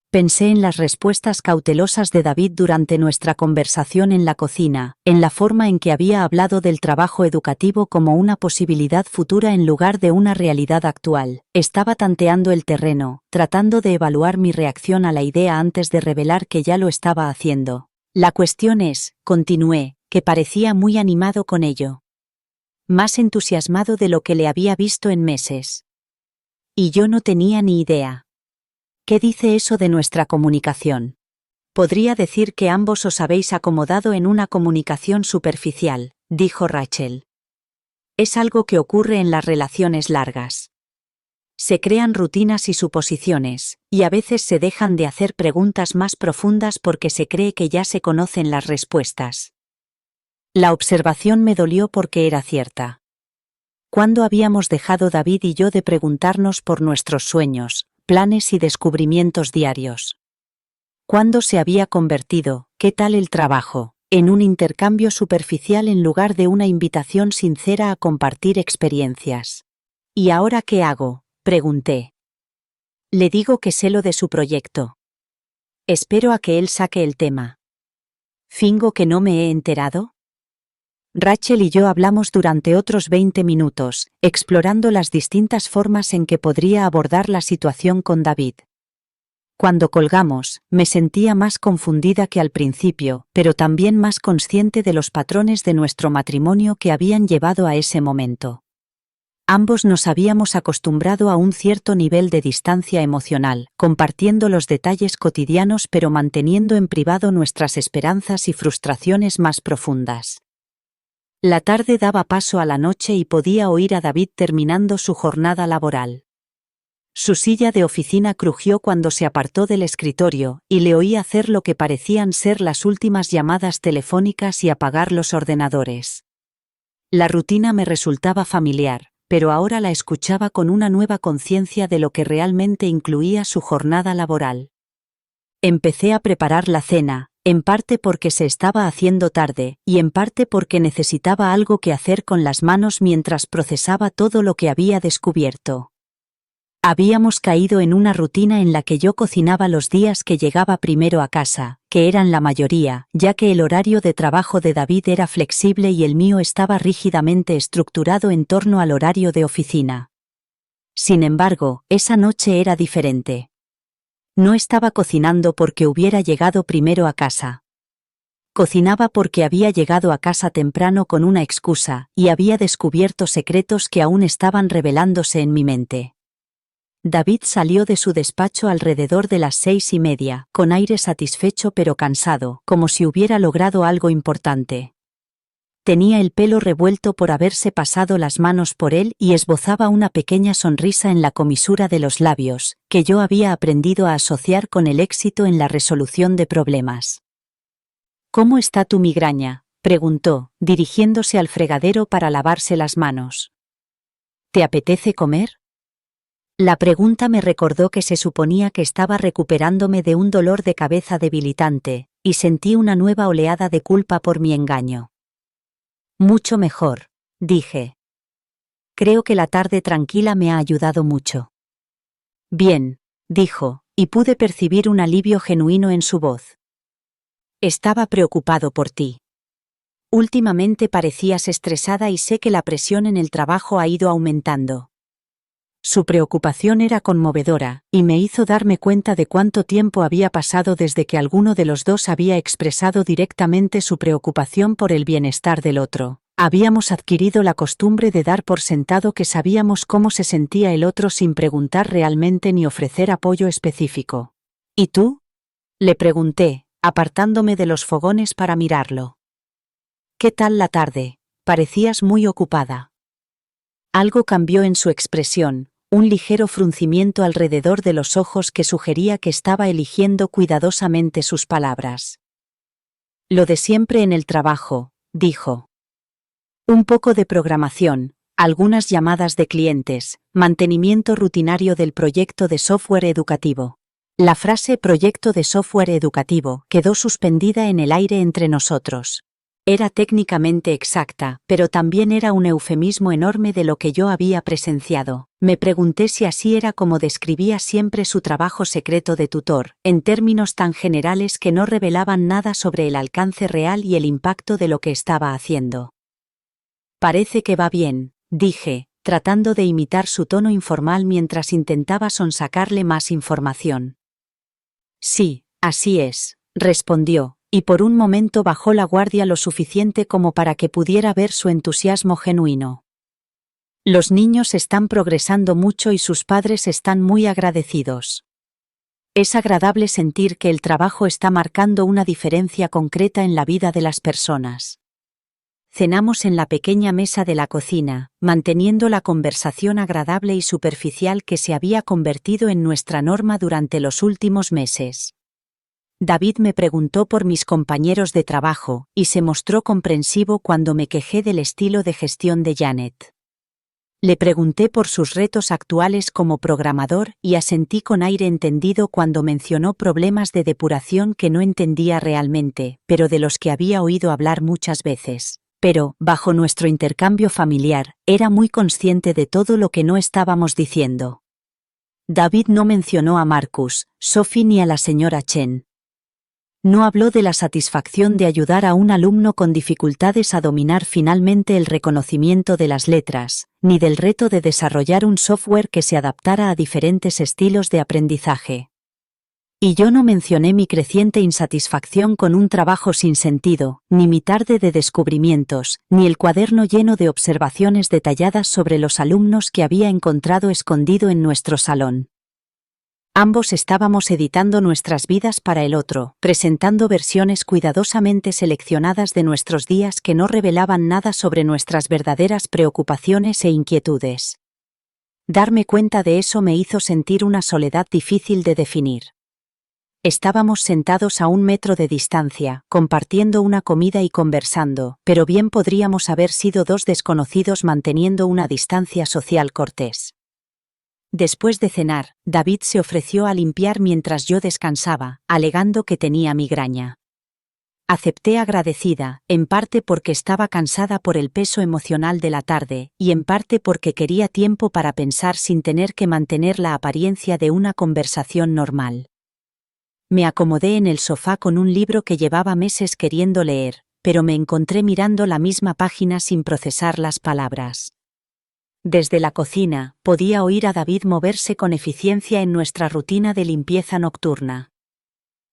Pensé en las respuestas cautelosas de David durante nuestra conversación en la cocina, en la forma en que había hablado del trabajo educativo como una posibilidad futura en lugar de una realidad actual. Estaba tanteando el terreno, tratando de evaluar mi reacción a la idea antes de revelar que ya lo estaba haciendo. La cuestión es, continué, que parecía muy animado con ello. Más entusiasmado de lo que le había visto en meses. Y yo no tenía ni idea. ¿Qué dice eso de nuestra comunicación? Podría decir que ambos os habéis acomodado en una comunicación superficial, dijo Rachel. Es algo que ocurre en las relaciones largas. Se crean rutinas y suposiciones, y a veces se dejan de hacer preguntas más profundas porque se cree que ya se conocen las respuestas. La observación me dolió porque era cierta. ¿Cuándo habíamos dejado David y yo de preguntarnos por nuestros sueños, planes y descubrimientos diarios? ¿Cuándo se había convertido, qué tal el trabajo, en un intercambio superficial en lugar de una invitación sincera a compartir experiencias? ¿Y ahora qué hago?, pregunté. Le digo que sé lo de su proyecto. Espero a que él saque el tema. ¿Fingo que no me he enterado? Rachel y yo hablamos durante otros 20 minutos, explorando las distintas formas en que podría abordar la situación con David. Cuando colgamos, me sentía más confundida que al principio, pero también más consciente de los patrones de nuestro matrimonio que habían llevado a ese momento. Ambos nos habíamos acostumbrado a un cierto nivel de distancia emocional, compartiendo los detalles cotidianos pero manteniendo en privado nuestras esperanzas y frustraciones más profundas. La tarde daba paso a la noche y podía oír a David terminando su jornada laboral. Su silla de oficina crujió cuando se apartó del escritorio, y le oí hacer lo que parecían ser las últimas llamadas telefónicas y apagar los ordenadores. La rutina me resultaba familiar, pero ahora la escuchaba con una nueva conciencia de lo que realmente incluía su jornada laboral. Empecé a preparar la cena, en parte porque se estaba haciendo tarde, y en parte porque necesitaba algo que hacer con las manos mientras procesaba todo lo que había descubierto. Habíamos caído en una rutina en la que yo cocinaba los días que llegaba primero a casa, que eran la mayoría, ya que el horario de trabajo de David era flexible y el mío estaba rígidamente estructurado en torno al horario de oficina. Sin embargo, esa noche era diferente. No estaba cocinando porque hubiera llegado primero a casa. Cocinaba porque había llegado a casa temprano con una excusa, y había descubierto secretos que aún estaban revelándose en mi mente. David salió de su despacho alrededor de las 6:30, con aire satisfecho pero cansado, como si hubiera logrado algo importante. Tenía el pelo revuelto por haberse pasado las manos por él y esbozaba una pequeña sonrisa en la comisura de los labios, que yo había aprendido a asociar con el éxito en la resolución de problemas. «¿Cómo está tu migraña?», preguntó, dirigiéndose al fregadero para lavarse las manos. «¿Te apetece comer?». La pregunta me recordó que se suponía que estaba recuperándome de un dolor de cabeza debilitante, y sentí una nueva oleada de culpa por mi engaño. «Mucho mejor», dije. «Creo que la tarde tranquila me ha ayudado mucho». «Bien», dijo, y pude percibir un alivio genuino en su voz. «Estaba preocupado por ti. Últimamente parecías estresada y sé que la presión en el trabajo ha ido aumentando». Su preocupación era conmovedora, y me hizo darme cuenta de cuánto tiempo había pasado desde que alguno de los dos había expresado directamente su preocupación por el bienestar del otro. Habíamos adquirido la costumbre de dar por sentado que sabíamos cómo se sentía el otro sin preguntar realmente ni ofrecer apoyo específico. «¿Y tú?», le pregunté, apartándome de los fogones para mirarlo. «¿Qué tal la tarde? Parecías muy ocupada». Algo cambió en su expresión, un ligero fruncimiento alrededor de los ojos que sugería que estaba eligiendo cuidadosamente sus palabras. «Lo de siempre en el trabajo», dijo. «Un poco de programación, algunas llamadas de clientes, mantenimiento rutinario del proyecto de software educativo». La frase «proyecto de software educativo» quedó suspendida en el aire entre nosotros. Era técnicamente exacta, pero también era un eufemismo enorme de lo que yo había presenciado. Me pregunté si así era como describía siempre su trabajo secreto de tutor, en términos tan generales que no revelaban nada sobre el alcance real y el impacto de lo que estaba haciendo. «Parece que va bien», dije, tratando de imitar su tono informal mientras intentaba sonsacarle más información. «Sí, así es», respondió, y por un momento bajó la guardia lo suficiente como para que pudiera ver su entusiasmo genuino. «Los niños están progresando mucho y sus padres están muy agradecidos. Es agradable sentir que el trabajo está marcando una diferencia concreta en la vida de las personas». Cenamos en la pequeña mesa de la cocina, manteniendo la conversación agradable y superficial que se había convertido en nuestra norma durante los últimos meses. David me preguntó por mis compañeros de trabajo, y se mostró comprensivo cuando me quejé del estilo de gestión de Janet. Le pregunté por sus retos actuales como programador y asentí con aire entendido cuando mencionó problemas de depuración que no entendía realmente, pero de los que había oído hablar muchas veces. Pero, bajo nuestro intercambio familiar, era muy consciente de todo lo que no estábamos diciendo. David no mencionó a Marcus, Sophie ni a la señora Chen. No habló de la satisfacción de ayudar a un alumno con dificultades a dominar finalmente el reconocimiento de las letras, ni del reto de desarrollar un software que se adaptara a diferentes estilos de aprendizaje. Y yo no mencioné mi creciente insatisfacción con un trabajo sin sentido, ni mi tarde de descubrimientos, ni el cuaderno lleno de observaciones detalladas sobre los alumnos que había encontrado escondido en nuestro salón. Ambos estábamos editando nuestras vidas para el otro, presentando versiones cuidadosamente seleccionadas de nuestros días que no revelaban nada sobre nuestras verdaderas preocupaciones e inquietudes. Darme cuenta de eso me hizo sentir una soledad difícil de definir. Estábamos sentados a 1 metro de distancia, compartiendo una comida y conversando, pero bien podríamos haber sido dos desconocidos manteniendo una distancia social cortés. Después de cenar, David se ofreció a limpiar mientras yo descansaba, alegando que tenía migraña. Acepté agradecida, en parte porque estaba cansada por el peso emocional de la tarde, y en parte porque quería tiempo para pensar sin tener que mantener la apariencia de una conversación normal. Me acomodé en el sofá con un libro que llevaba meses queriendo leer, pero me encontré mirando la misma página sin procesar las palabras. Desde la cocina, podía oír a David moverse con eficiencia en nuestra rutina de limpieza nocturna.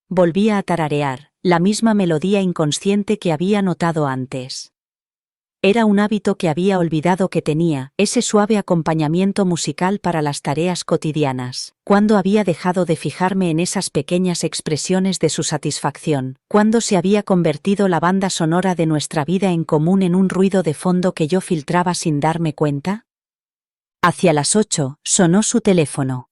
Volvía a tararear, la misma melodía inconsciente que había notado antes. Era un hábito que había olvidado que tenía, ese suave acompañamiento musical para las tareas cotidianas. ¿Cuándo había dejado de fijarme en esas pequeñas expresiones de su satisfacción? ¿Cuándo se había convertido la banda sonora de nuestra vida en común en un ruido de fondo que yo filtraba sin darme cuenta? Hacia las 8, sonó su teléfono.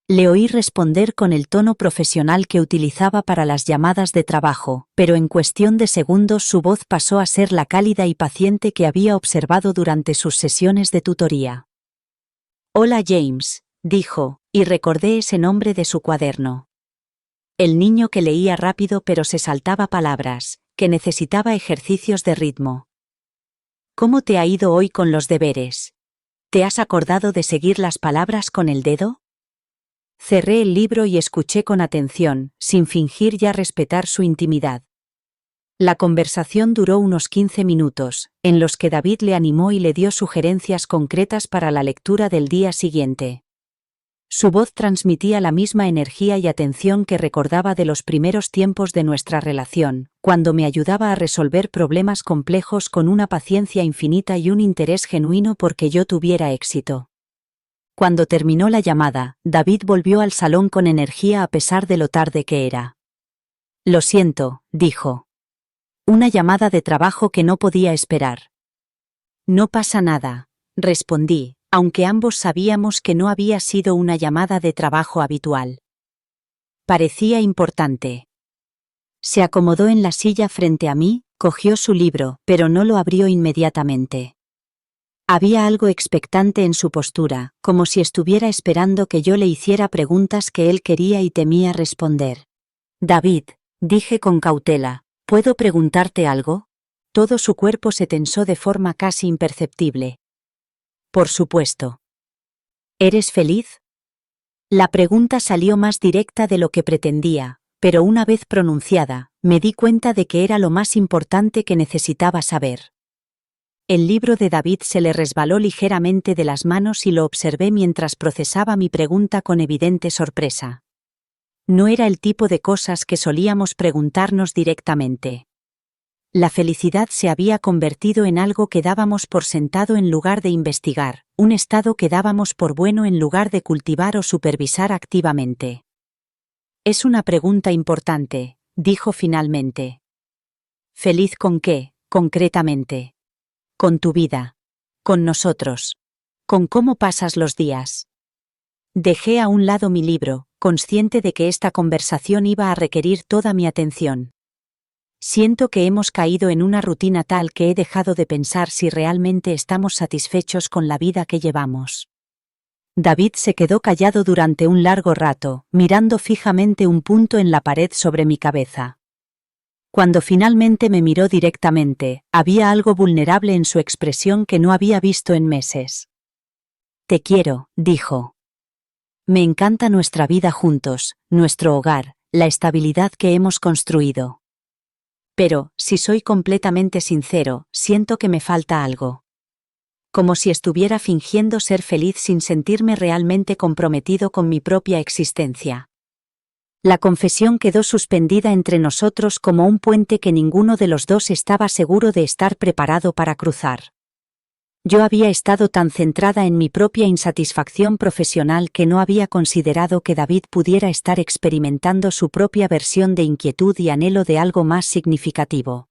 Le oí responder con el tono profesional que utilizaba para las llamadas de trabajo, pero en cuestión de segundos su voz pasó a ser la cálida y paciente que había observado durante sus sesiones de tutoría. «Hola James», dijo, y recordé ese nombre de su cuaderno. El niño que leía rápido pero se saltaba palabras, que necesitaba ejercicios de ritmo. «¿Cómo te ha ido hoy con los deberes? ¿Te has acordado de seguir las palabras con el dedo?» Cerré el libro y escuché con atención, sin fingir ya respetar su intimidad. La conversación duró unos 15 minutos, en los que David le animó y le dio sugerencias concretas para la lectura del día siguiente. Su voz transmitía la misma energía y atención que recordaba de los primeros tiempos de nuestra relación, cuando me ayudaba a resolver problemas complejos con una paciencia infinita y un interés genuino porque yo tuviera éxito. Cuando terminó la llamada, David volvió al salón con energía a pesar de lo tarde que era. «Lo siento», dijo. «Una llamada de trabajo que no podía esperar». «No pasa nada», respondí, aunque ambos sabíamos que no había sido una llamada de trabajo habitual. Parecía importante. Se acomodó en la silla frente a mí, cogió su libro, pero no lo abrió inmediatamente. Había algo expectante en su postura, como si estuviera esperando que yo le hiciera preguntas que él quería y temía responder. «David», dije con cautela, «¿puedo preguntarte algo?» Todo su cuerpo se tensó de forma casi imperceptible. «Por supuesto». «¿Eres feliz?» La pregunta salió más directa de lo que pretendía, pero una vez pronunciada, me di cuenta de que era lo más importante que necesitaba saber. El libro de David se le resbaló ligeramente de las manos y lo observé mientras procesaba mi pregunta con evidente sorpresa. No era el tipo de cosas que solíamos preguntarnos directamente. La felicidad se había convertido en algo que dábamos por sentado en lugar de investigar, un estado que dábamos por bueno en lugar de cultivar o supervisar activamente. «Es una pregunta importante», dijo finalmente. «¿Feliz con qué, concretamente?» «Con tu vida. Con nosotros. Con cómo pasas los días». Dejé a un lado mi libro, consciente de que esta conversación iba a requerir toda mi atención. Siento que hemos caído en una rutina tal que he dejado de pensar si realmente estamos satisfechos con la vida que llevamos. David se quedó callado durante un largo rato, mirando fijamente un punto en la pared sobre mi cabeza. Cuando finalmente me miró directamente, había algo vulnerable en su expresión que no había visto en meses. «Te quiero», dijo. «Me encanta nuestra vida juntos, nuestro hogar, la estabilidad que hemos construido. Pero, si soy completamente sincero, siento que me falta algo. Como si estuviera fingiendo ser feliz sin sentirme realmente comprometido con mi propia existencia. La confesión quedó suspendida entre nosotros como un puente que ninguno de los dos estaba seguro de estar preparado para cruzar. Yo había estado tan centrada en mi propia insatisfacción profesional que no había considerado que David pudiera estar experimentando su propia versión de inquietud y anhelo de algo más significativo.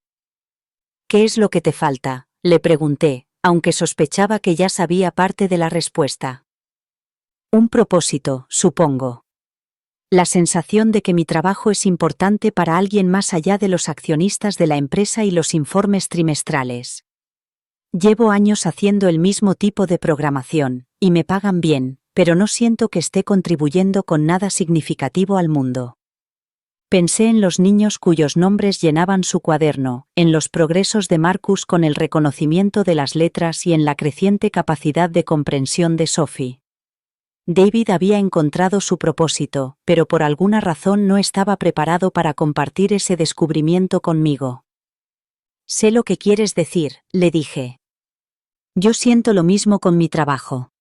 ¿Qué es lo que te falta?, le pregunté, aunque sospechaba que ya sabía parte de la respuesta. Un propósito, supongo. La sensación de que mi trabajo es importante para alguien más allá de los accionistas de la empresa y los informes trimestrales. Llevo años haciendo el mismo tipo de programación, y me pagan bien, pero no siento que esté contribuyendo con nada significativo al mundo. Pensé en los niños cuyos nombres llenaban su cuaderno, en los progresos de Marcus con el reconocimiento de las letras y en la creciente capacidad de comprensión de Sophie. David había encontrado su propósito, pero por alguna razón no estaba preparado para compartir ese descubrimiento conmigo. Sé lo que quieres decir, le dije. Yo siento lo mismo con mi trabajo.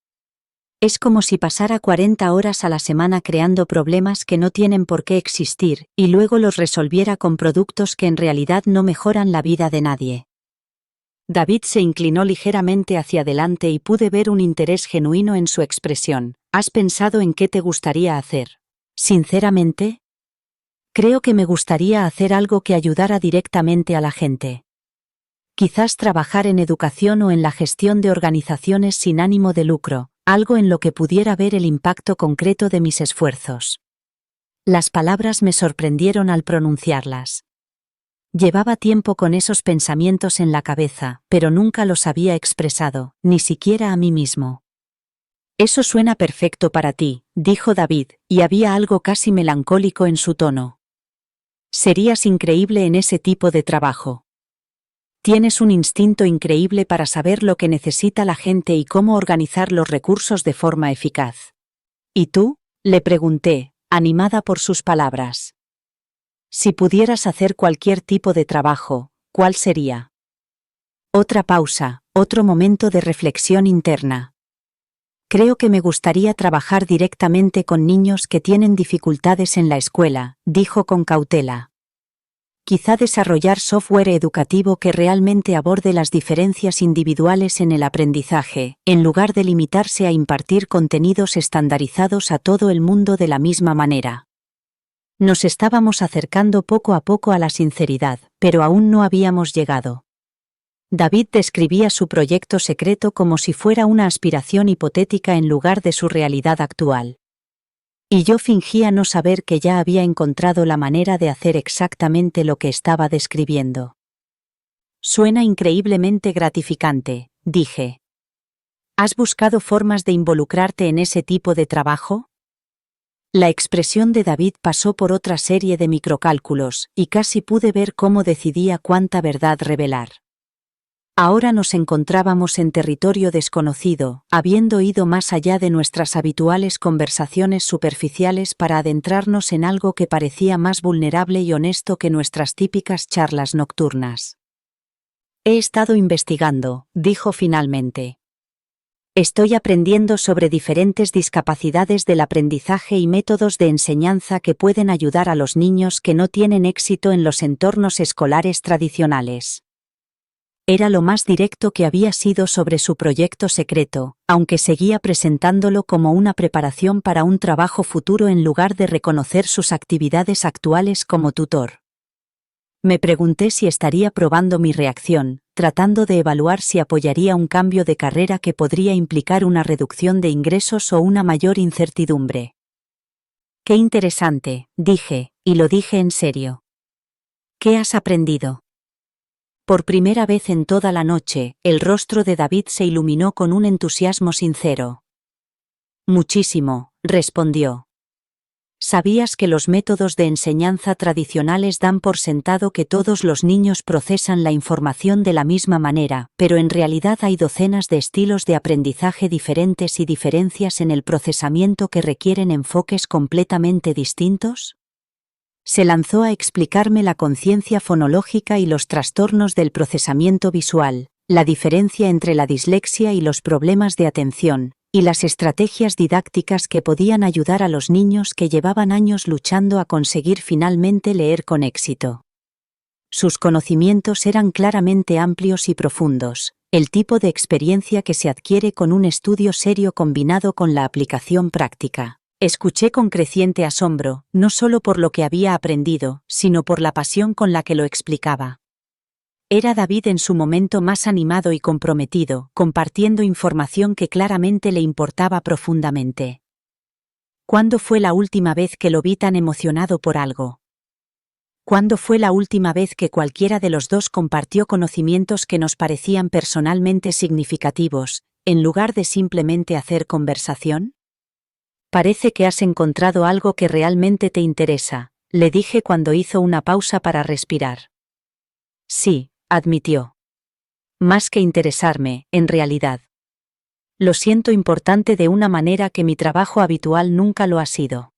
Es como si pasara 40 horas a la semana creando problemas que no tienen por qué existir, y luego los resolviera con productos que en realidad no mejoran la vida de nadie. David se inclinó ligeramente hacia adelante y pude ver un interés genuino en su expresión. ¿Has pensado en qué te gustaría hacer? Sinceramente, creo que me gustaría hacer algo que ayudara directamente a la gente. Quizás trabajar en educación o en la gestión de organizaciones sin ánimo de lucro, algo en lo que pudiera ver el impacto concreto de mis esfuerzos. Las palabras me sorprendieron al pronunciarlas. Llevaba tiempo con esos pensamientos en la cabeza, pero nunca los había expresado, ni siquiera a mí mismo. Eso suena perfecto para ti, dijo David, y había algo casi melancólico en su tono. Serías increíble en ese tipo de trabajo. Tienes un instinto increíble para saber lo que necesita la gente y cómo organizar los recursos de forma eficaz. ¿Y tú?, le pregunté, animada por sus palabras. Si pudieras hacer cualquier tipo de trabajo, ¿cuál sería? Otra pausa, otro momento de reflexión interna. Creo que me gustaría trabajar directamente con niños que tienen dificultades en la escuela, dijo con cautela. Quizá desarrollar software educativo que realmente aborde las diferencias individuales en el aprendizaje, en lugar de limitarse a impartir contenidos estandarizados a todo el mundo de la misma manera. Nos estábamos acercando poco a poco a la sinceridad, pero aún no habíamos llegado. David describía su proyecto secreto como si fuera una aspiración hipotética en lugar de su realidad actual. Y yo fingía no saber que ya había encontrado la manera de hacer exactamente lo que estaba describiendo. Suena increíblemente gratificante, dije. ¿Has buscado formas de involucrarte en ese tipo de trabajo? La expresión de David pasó por otra serie de microcálculos, y casi pude ver cómo decidía cuánta verdad revelar. Ahora nos encontrábamos en territorio desconocido, habiendo ido más allá de nuestras habituales conversaciones superficiales para adentrarnos en algo que parecía más vulnerable y honesto que nuestras típicas charlas nocturnas. He estado investigando, dijo finalmente. Estoy aprendiendo sobre diferentes discapacidades del aprendizaje y métodos de enseñanza que pueden ayudar a los niños que no tienen éxito en los entornos escolares tradicionales. Era lo más directo que había sido sobre su proyecto secreto, aunque seguía presentándolo como una preparación para un trabajo futuro en lugar de reconocer sus actividades actuales como tutor. Me pregunté si estaría probando mi reacción, tratando de evaluar si apoyaría un cambio de carrera que podría implicar una reducción de ingresos o una mayor incertidumbre. Qué interesante, dije, y lo dije en serio. ¿Qué has aprendido? Por primera vez en toda la noche, el rostro de David se iluminó con un entusiasmo sincero. Muchísimo, respondió. ¿Sabías que los métodos de enseñanza tradicionales dan por sentado que todos los niños procesan la información de la misma manera, pero en realidad hay docenas de estilos de aprendizaje diferentes y diferencias en el procesamiento que requieren enfoques completamente distintos? Se lanzó a explicarme la conciencia fonológica y los trastornos del procesamiento visual, la diferencia entre la dislexia y los problemas de atención, y las estrategias didácticas que podían ayudar a los niños que llevaban años luchando a conseguir finalmente leer con éxito. Sus conocimientos eran claramente amplios y profundos, el tipo de experiencia que se adquiere con un estudio serio combinado con la aplicación práctica. Escuché con creciente asombro, no solo por lo que había aprendido, sino por la pasión con la que lo explicaba. Era David en su momento más animado y comprometido, compartiendo información que claramente le importaba profundamente. ¿Cuándo fue la última vez que lo vi tan emocionado por algo? ¿Cuándo fue la última vez que cualquiera de los dos compartió conocimientos que nos parecían personalmente significativos, en lugar de simplemente hacer conversación? Parece que has encontrado algo que realmente te interesa, le dije cuando hizo una pausa para respirar. Sí, admitió. Más que interesarme, en realidad. Lo siento importante de una manera que mi trabajo habitual nunca lo ha sido.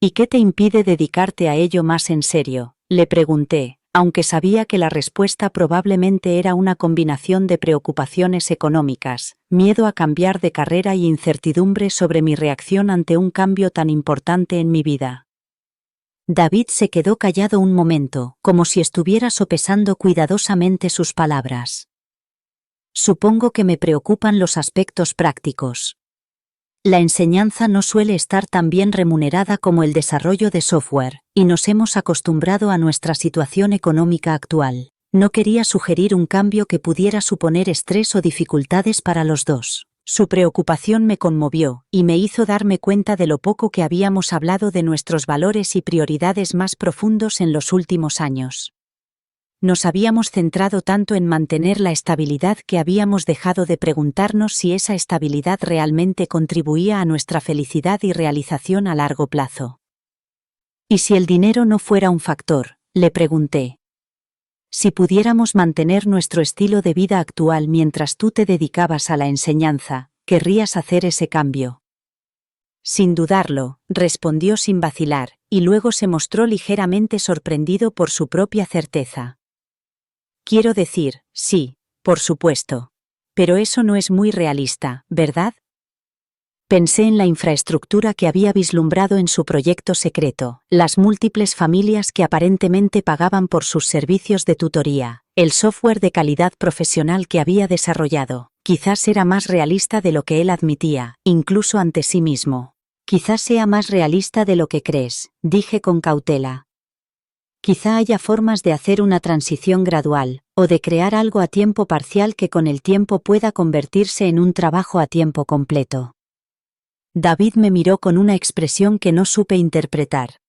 ¿Y qué te impide dedicarte a ello más en serio?, le pregunté, aunque sabía que la respuesta probablemente era una combinación de preocupaciones económicas, miedo a cambiar de carrera y incertidumbre sobre mi reacción ante un cambio tan importante en mi vida. David se quedó callado un momento, como si estuviera sopesando cuidadosamente sus palabras. Supongo que me preocupan los aspectos prácticos. La enseñanza no suele estar tan bien remunerada como el desarrollo de software, y nos hemos acostumbrado a nuestra situación económica actual. No quería sugerir un cambio que pudiera suponer estrés o dificultades para los dos. Su preocupación me conmovió, y me hizo darme cuenta de lo poco que habíamos hablado de nuestros valores y prioridades más profundos en los últimos años. Nos habíamos centrado tanto en mantener la estabilidad que habíamos dejado de preguntarnos si esa estabilidad realmente contribuía a nuestra felicidad y realización a largo plazo. ¿Y si el dinero no fuera un factor?, le pregunté. Si pudiéramos mantener nuestro estilo de vida actual mientras tú te dedicabas a la enseñanza, ¿querrías hacer ese cambio? Sin dudarlo, respondió sin vacilar, y luego se mostró ligeramente sorprendido por su propia certeza. Quiero decir, sí, por supuesto. Pero eso no es muy realista, ¿verdad? Pensé en la infraestructura que había vislumbrado en su proyecto secreto, las múltiples familias que aparentemente pagaban por sus servicios de tutoría, el software de calidad profesional que había desarrollado. Quizás era más realista de lo que él admitía, incluso ante sí mismo. Quizás sea más realista de lo que crees, dije con cautela. Quizá haya formas de hacer una transición gradual, o de crear algo a tiempo parcial que con el tiempo pueda convertirse en un trabajo a tiempo completo. David me miró con una expresión que no supe interpretar.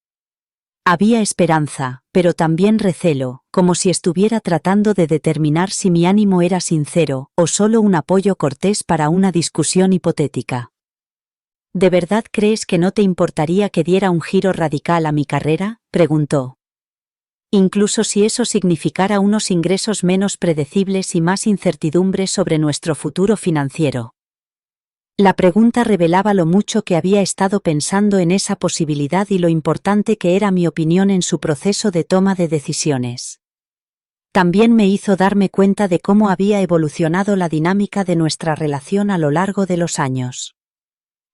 Había esperanza, pero también recelo, como si estuviera tratando de determinar si mi ánimo era sincero, o solo un apoyo cortés para una discusión hipotética. ¿De verdad crees que no te importaría que diera un giro radical a mi carrera?, preguntó. Incluso si eso significara unos ingresos menos predecibles y más incertidumbre sobre nuestro futuro financiero. La pregunta revelaba lo mucho que había estado pensando en esa posibilidad y lo importante que era mi opinión en su proceso de toma de decisiones. También me hizo darme cuenta de cómo había evolucionado la dinámica de nuestra relación a lo largo de los años.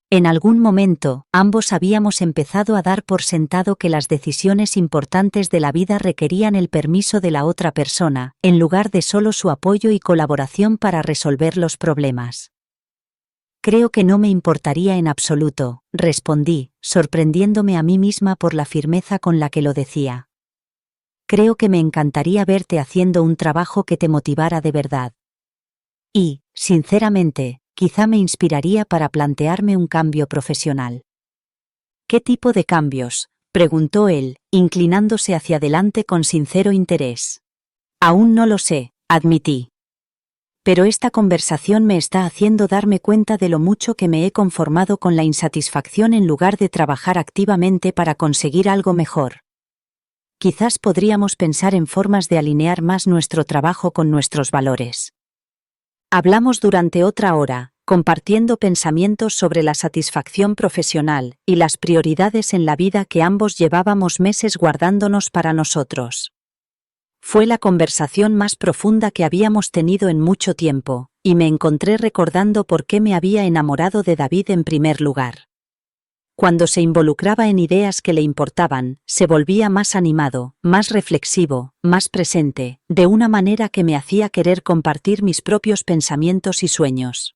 En algún momento, ambos habíamos empezado a dar por sentado que las decisiones importantes de la vida requerían el permiso de la otra persona, en lugar de solo su apoyo y colaboración para resolver los problemas. Creo que no me importaría en absoluto, respondí, sorprendiéndome a mí misma por la firmeza con la que lo decía. Creo que me encantaría verte haciendo un trabajo que te motivara de verdad. Y, sinceramente, quizá me inspiraría para plantearme un cambio profesional. ¿Qué tipo de cambios?, preguntó él, inclinándose hacia adelante con sincero interés. Aún no lo sé, admití. Pero esta conversación me está haciendo darme cuenta de lo mucho que me he conformado con la insatisfacción en lugar de trabajar activamente para conseguir algo mejor. Quizás podríamos pensar en formas de alinear más nuestro trabajo con nuestros valores. Hablamos durante otra hora, compartiendo pensamientos sobre la satisfacción profesional y las prioridades en la vida que ambos llevábamos meses guardándonos para nosotros. Fue la conversación más profunda que habíamos tenido en mucho tiempo, y me encontré recordando por qué me había enamorado de David en primer lugar. Cuando se involucraba en ideas que le importaban, se volvía más animado, más reflexivo, más presente, de una manera que me hacía querer compartir mis propios pensamientos y sueños.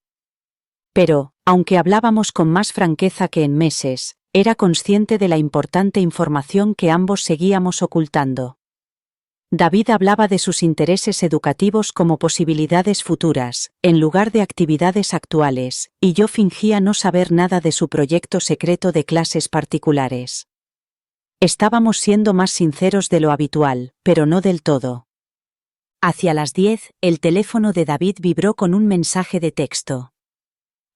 Pero, aunque hablábamos con más franqueza que en meses, era consciente de la importante información que ambos seguíamos ocultando. David hablaba de sus intereses educativos como posibilidades futuras, en lugar de actividades actuales, y yo fingía no saber nada de su proyecto secreto de clases particulares. Estábamos siendo más sinceros de lo habitual, pero no del todo. Hacia las 10, el teléfono de David vibró con un mensaje de texto.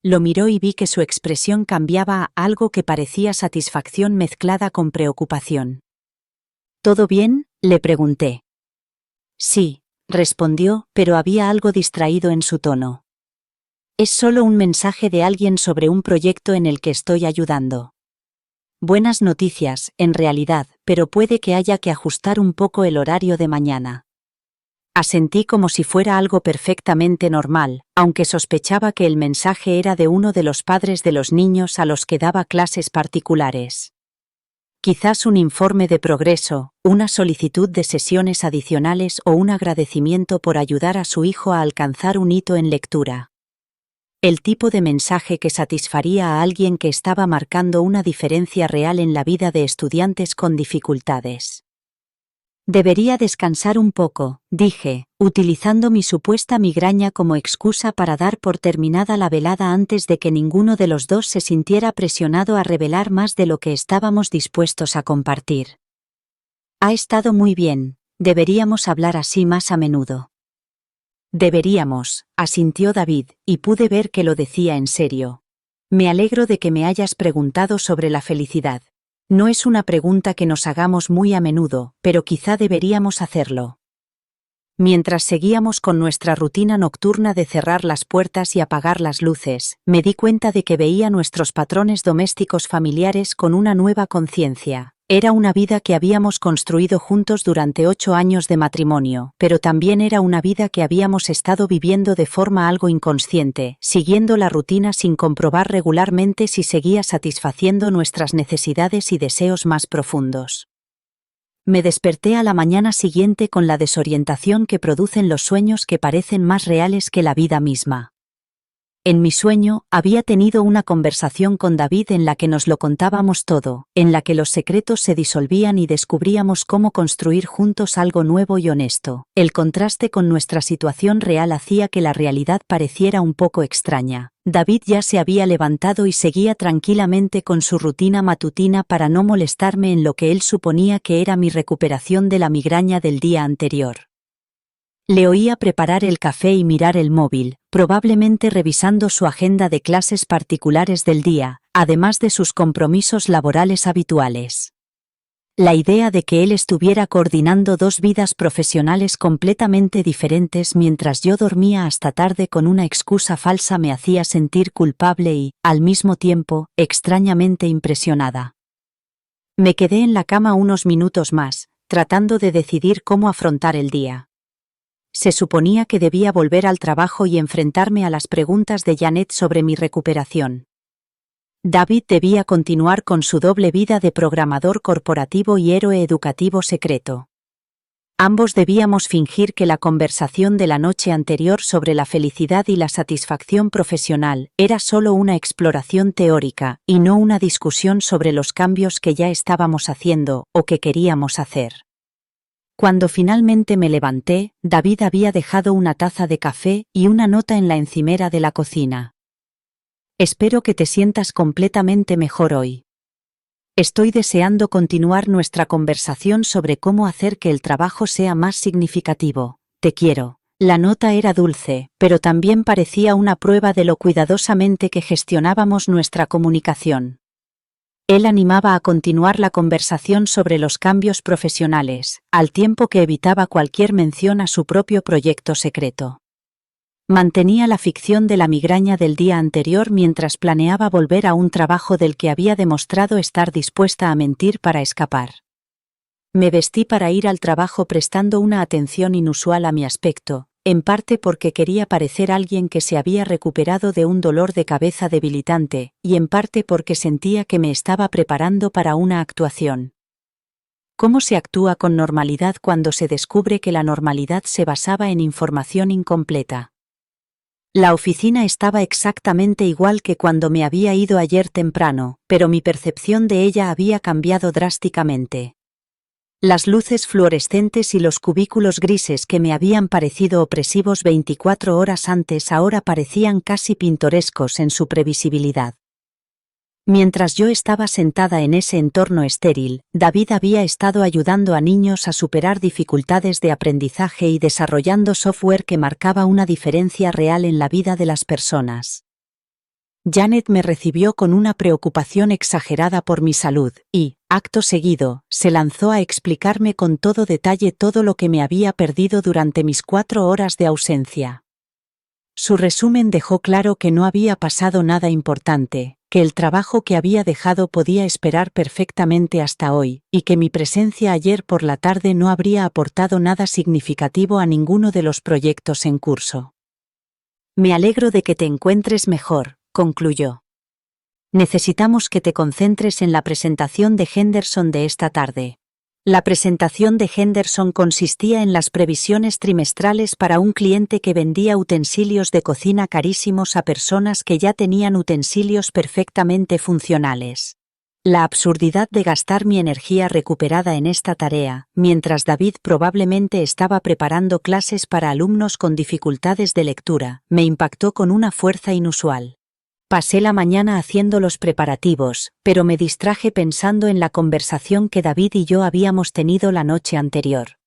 Lo miró y vi que su expresión cambiaba a algo que parecía satisfacción mezclada con preocupación. ¿Todo bien?, le pregunté. Sí, respondió, pero había algo distraído en su tono. Es solo un mensaje de alguien sobre un proyecto en el que estoy ayudando. Buenas noticias, en realidad, pero puede que haya que ajustar un poco el horario de mañana. Asentí como si fuera algo perfectamente normal, aunque sospechaba que el mensaje era de uno de los padres de los niños a los que daba clases particulares. Quizás un informe de progreso, una solicitud de sesiones adicionales o un agradecimiento por ayudar a su hijo a alcanzar un hito en lectura. El tipo de mensaje que satisfaría a alguien que estaba marcando una diferencia real en la vida de estudiantes con dificultades. Debería descansar un poco, dije, utilizando mi supuesta migraña como excusa para dar por terminada la velada antes de que ninguno de los dos se sintiera presionado a revelar más de lo que estábamos dispuestos a compartir. Ha estado muy bien, deberíamos hablar así más a menudo. Deberíamos, asintió David, y pude ver que lo decía en serio. Me alegro de que me hayas preguntado sobre la felicidad. No es una pregunta que nos hagamos muy a menudo, pero quizá deberíamos hacerlo. Mientras seguíamos con nuestra rutina nocturna de cerrar las puertas y apagar las luces, me di cuenta de que veía nuestros patrones domésticos familiares con una nueva conciencia. Era una vida que habíamos construido juntos durante 8 años de matrimonio, pero también era una vida que habíamos estado viviendo de forma algo inconsciente, siguiendo la rutina sin comprobar regularmente si seguía satisfaciendo nuestras necesidades y deseos más profundos. Me desperté a la mañana siguiente con la desorientación que producen los sueños que parecen más reales que la vida misma. En mi sueño, había tenido una conversación con David en la que nos lo contábamos todo, en la que los secretos se disolvían y descubríamos cómo construir juntos algo nuevo y honesto. El contraste con nuestra situación real hacía que la realidad pareciera un poco extraña. David ya se había levantado y seguía tranquilamente con su rutina matutina para no molestarme en lo que él suponía que era mi recuperación de la migraña del día anterior. Le oía preparar el café y mirar el móvil, probablemente revisando su agenda de clases particulares del día, además de sus compromisos laborales habituales. La idea de que él estuviera coordinando 2 vidas profesionales completamente diferentes mientras yo dormía hasta tarde con una excusa falsa me hacía sentir culpable y, al mismo tiempo, extrañamente impresionada. Me quedé en la cama unos minutos más, tratando de decidir cómo afrontar el día. Se suponía que debía volver al trabajo y enfrentarme a las preguntas de Janet sobre mi recuperación. David debía continuar con su doble vida de programador corporativo y héroe educativo secreto. Ambos debíamos fingir que la conversación de la noche anterior sobre la felicidad y la satisfacción profesional era solo una exploración teórica y no una discusión sobre los cambios que ya estábamos haciendo o que queríamos hacer. Cuando finalmente me levanté, David había dejado una taza de café y una nota en la encimera de la cocina. Espero que te sientas completamente mejor hoy. Estoy deseando continuar nuestra conversación sobre cómo hacer que el trabajo sea más significativo. Te quiero. La nota era dulce, pero también parecía una prueba de lo cuidadosamente que gestionábamos nuestra comunicación. Él animaba a continuar la conversación sobre los cambios profesionales, al tiempo que evitaba cualquier mención a su propio proyecto secreto. Mantenía la ficción de la migraña del día anterior mientras planeaba volver a un trabajo del que había demostrado estar dispuesta a mentir para escapar. Me vestí para ir al trabajo prestando una atención inusual a mi aspecto, en parte porque quería parecer alguien que se había recuperado de un dolor de cabeza debilitante, y en parte porque sentía que me estaba preparando para una actuación. ¿Cómo se actúa con normalidad cuando se descubre que la normalidad se basaba en información incompleta? La oficina estaba exactamente igual que cuando me había ido ayer temprano, pero mi percepción de ella había cambiado drásticamente. Las luces fluorescentes y los cubículos grises que me habían parecido opresivos 24 horas antes ahora parecían casi pintorescos en su previsibilidad. Mientras yo estaba sentada en ese entorno estéril, David había estado ayudando a niños a superar dificultades de aprendizaje y desarrollando software que marcaba una diferencia real en la vida de las personas. Janet me recibió con una preocupación exagerada por mi salud y, acto seguido, se lanzó a explicarme con todo detalle todo lo que me había perdido durante mis 4 horas de ausencia. Su resumen dejó claro que no había pasado nada importante, que el trabajo que había dejado podía esperar perfectamente hasta hoy, y que mi presencia ayer por la tarde no habría aportado nada significativo a ninguno de los proyectos en curso. Me alegro de que te encuentres mejor, concluyó. Necesitamos que te concentres en la presentación de Henderson de esta tarde. La presentación de Henderson consistía en las previsiones trimestrales para un cliente que vendía utensilios de cocina carísimos a personas que ya tenían utensilios perfectamente funcionales. La absurdidad de gastar mi energía recuperada en esta tarea, mientras David probablemente estaba preparando clases para alumnos con dificultades de lectura, me impactó con una fuerza inusual. Pasé la mañana haciendo los preparativos, pero me distraje pensando en la conversación que David y yo habíamos tenido la noche anterior.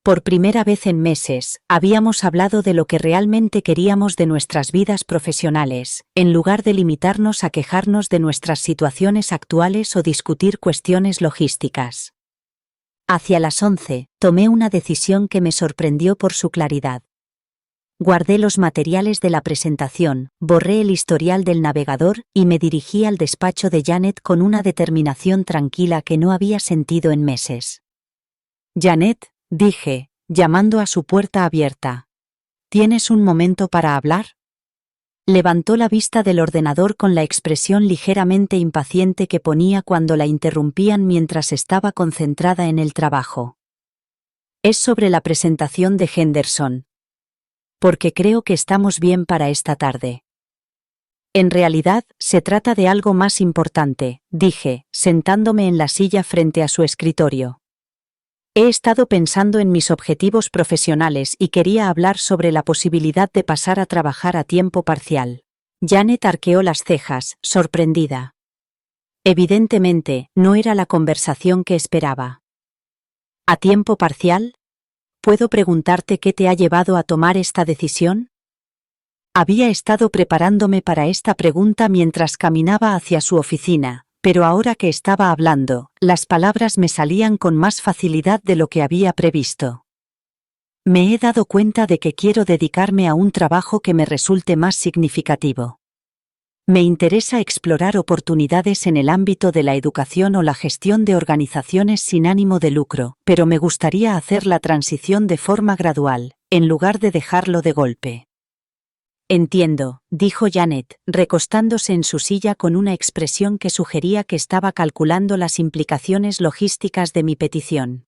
Por primera vez en meses, habíamos hablado de lo que realmente queríamos de nuestras vidas profesionales, en lugar de limitarnos a quejarnos de nuestras situaciones actuales o discutir cuestiones logísticas. Hacia las 11, tomé una decisión que me sorprendió por su claridad. Guardé los materiales de la presentación, borré el historial del navegador y me dirigí al despacho de Janet con una determinación tranquila que no había sentido en meses. «Janet», dije, llamando a su puerta abierta. «¿Tienes un momento para hablar?» Levantó la vista del ordenador con la expresión ligeramente impaciente que ponía cuando la interrumpían mientras estaba concentrada en el trabajo. «Es sobre la presentación de Henderson. Porque creo que estamos bien para esta tarde». «En realidad, se trata de algo más importante», dije, sentándome en la silla frente a su escritorio. «He estado pensando en mis objetivos profesionales y quería hablar sobre la posibilidad de pasar a trabajar a tiempo parcial». Janet arqueó las cejas, sorprendida. Evidentemente, no era la conversación que esperaba. «¿A tiempo parcial? ¿Puedo preguntarte qué te ha llevado a tomar esta decisión?» Había estado preparándome para esta pregunta mientras caminaba hacia su oficina, pero ahora que estaba hablando, las palabras me salían con más facilidad de lo que había previsto. Me he dado cuenta de que quiero dedicarme a un trabajo que me resulte más significativo. Me interesa explorar oportunidades en el ámbito de la educación o la gestión de organizaciones sin ánimo de lucro, pero me gustaría hacer la transición de forma gradual, en lugar de dejarlo de golpe. «Entiendo», dijo Janet, recostándose en su silla con una expresión que sugería que estaba calculando las implicaciones logísticas de mi petición.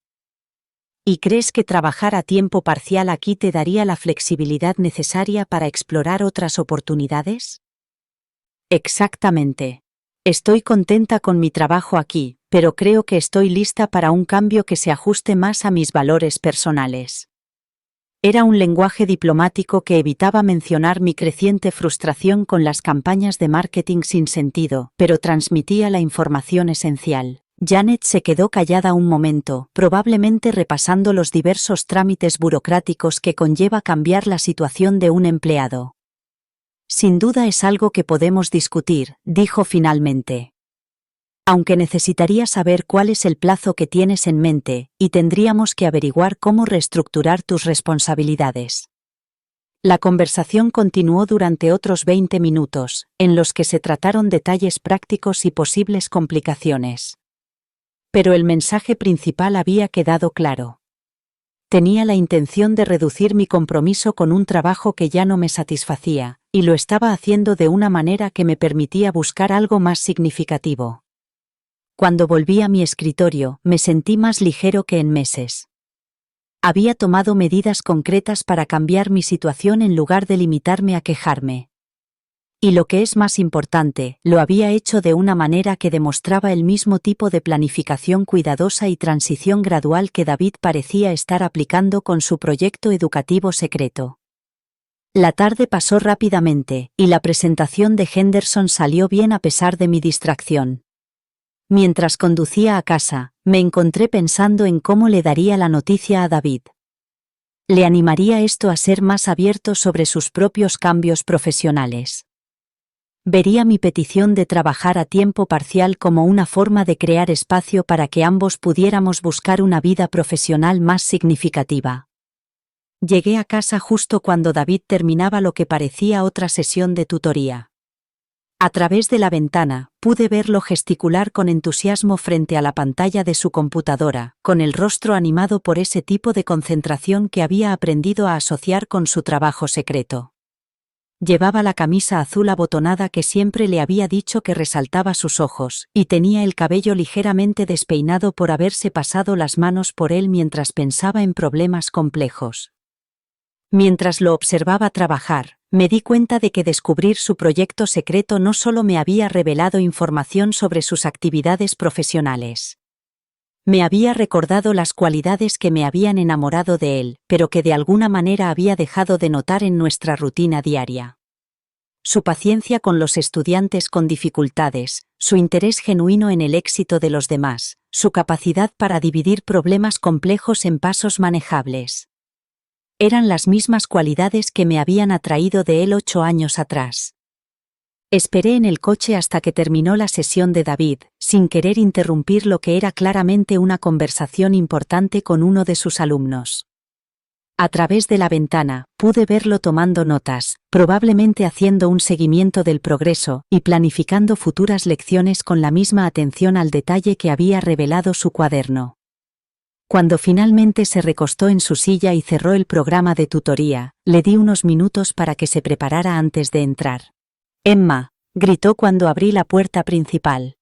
«¿Y crees que trabajar a tiempo parcial aquí te daría la flexibilidad necesaria para explorar otras oportunidades?» «Exactamente. Estoy contenta con mi trabajo aquí, pero creo que estoy lista para un cambio que se ajuste más a mis valores personales». Era un lenguaje diplomático que evitaba mencionar mi creciente frustración con las campañas de marketing sin sentido, pero transmitía la información esencial. Janet se quedó callada un momento, probablemente repasando los diversos trámites burocráticos que conlleva cambiar la situación de un empleado. «Sin duda es algo que podemos discutir», dijo finalmente. «Aunque necesitaría saber cuál es el plazo que tienes en mente, y tendríamos que averiguar cómo reestructurar tus responsabilidades». La conversación continuó durante otros 20 minutos, en los que se trataron detalles prácticos y posibles complicaciones. Pero el mensaje principal había quedado claro. Tenía la intención de reducir mi compromiso con un trabajo que ya no me satisfacía, y lo estaba haciendo de una manera que me permitía buscar algo más significativo. Cuando volví a mi escritorio, me sentí más ligero que en meses. Había tomado medidas concretas para cambiar mi situación en lugar de limitarme a quejarme. Y lo que es más importante, lo había hecho de una manera que demostraba el mismo tipo de planificación cuidadosa y transición gradual que David parecía estar aplicando con su proyecto educativo secreto. La tarde pasó rápidamente, y la presentación de Henderson salió bien a pesar de mi distracción. Mientras conducía a casa, me encontré pensando en cómo le daría la noticia a David. ¿Le animaría esto a ser más abierto sobre sus propios cambios profesionales? Vería mi petición de trabajar a tiempo parcial como una forma de crear espacio para que ambos pudiéramos buscar una vida profesional más significativa. Llegué a casa justo cuando David terminaba lo que parecía otra sesión de tutoría. A través de la ventana, pude verlo gesticular con entusiasmo frente a la pantalla de su computadora, con el rostro animado por ese tipo de concentración que había aprendido a asociar con su trabajo secreto. Llevaba la camisa azul abotonada que siempre le había dicho que resaltaba sus ojos, y tenía el cabello ligeramente despeinado por haberse pasado las manos por él mientras pensaba en problemas complejos. Mientras lo observaba trabajar, me di cuenta de que descubrir su proyecto secreto no solo me había revelado información sobre sus actividades profesionales. Me había recordado las cualidades que me habían enamorado de él, pero que de alguna manera había dejado de notar en nuestra rutina diaria. Su paciencia con los estudiantes con dificultades, su interés genuino en el éxito de los demás, su capacidad para dividir problemas complejos en pasos manejables. Eran las mismas cualidades que me habían atraído de él 8 años atrás. Esperé en el coche hasta que terminó la sesión de David, sin querer interrumpir lo que era claramente una conversación importante con uno de sus alumnos. A través de la ventana, pude verlo tomando notas, probablemente haciendo un seguimiento del progreso y planificando futuras lecciones con la misma atención al detalle que había revelado su cuaderno. Cuando finalmente se recostó en su silla y cerró el programa de tutoría, le di unos minutos para que se preparara antes de entrar. «Emma», gritó cuando abrí la puerta principal.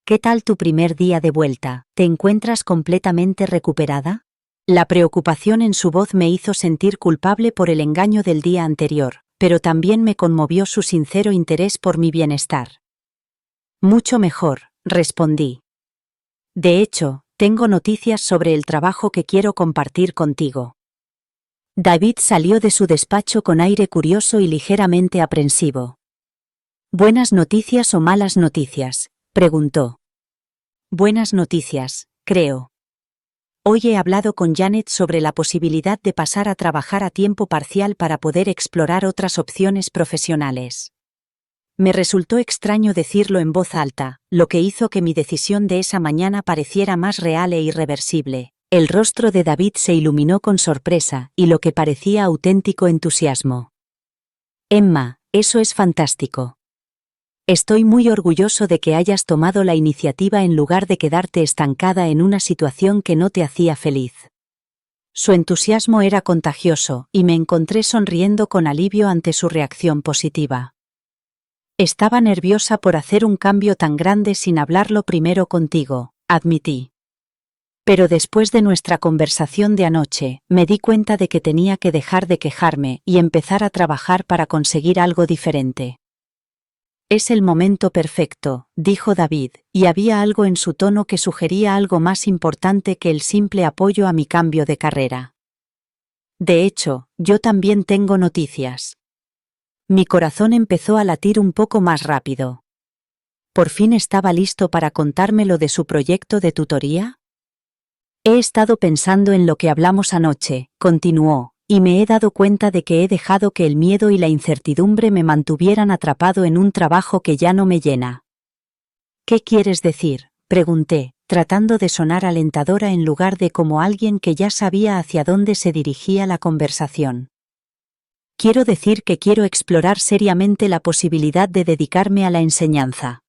«¿Qué tal tu primer día de vuelta? ¿Te encuentras completamente recuperada?» La preocupación en su voz me hizo sentir culpable por el engaño del día anterior, pero también me conmovió su sincero interés por mi bienestar. «Mucho mejor», respondí. «De hecho, tengo noticias sobre el trabajo que quiero compartir contigo». David salió de su despacho con aire curioso y ligeramente aprensivo. «¿Buenas noticias o malas noticias?», preguntó. «Buenas noticias, creo. Hoy he hablado con Janet sobre la posibilidad de pasar a trabajar a tiempo parcial para poder explorar otras opciones profesionales». Me resultó extraño decirlo en voz alta, lo que hizo que mi decisión de esa mañana pareciera más real e irreversible. El rostro de David se iluminó con sorpresa y lo que parecía auténtico entusiasmo. «Emma, eso es fantástico. Estoy muy orgulloso de que hayas tomado la iniciativa en lugar de quedarte estancada en una situación que no te hacía feliz». Su entusiasmo era contagioso, y me encontré sonriendo con alivio ante su reacción positiva. «Estaba nerviosa por hacer un cambio tan grande sin hablarlo primero contigo», admití. «Pero después de nuestra conversación de anoche, me di cuenta de que tenía que dejar de quejarme y empezar a trabajar para conseguir algo diferente». «Es el momento perfecto», dijo David, y había algo en su tono que sugería algo más importante que el simple apoyo a mi cambio de carrera. «De hecho, yo también tengo noticias». Mi corazón empezó a latir un poco más rápido. ¿Por fin estaba listo para contarme lo de su proyecto de tutoría? «He estado pensando en lo que hablamos anoche», continuó, «y me he dado cuenta de que he dejado que el miedo y la incertidumbre me mantuvieran atrapado en un trabajo que ya no me llena». «¿Qué quieres decir?», pregunté, tratando de sonar alentadora en lugar de como alguien que ya sabía hacia dónde se dirigía la conversación. Quiero decir que quiero explorar seriamente la posibilidad de dedicarme a la enseñanza.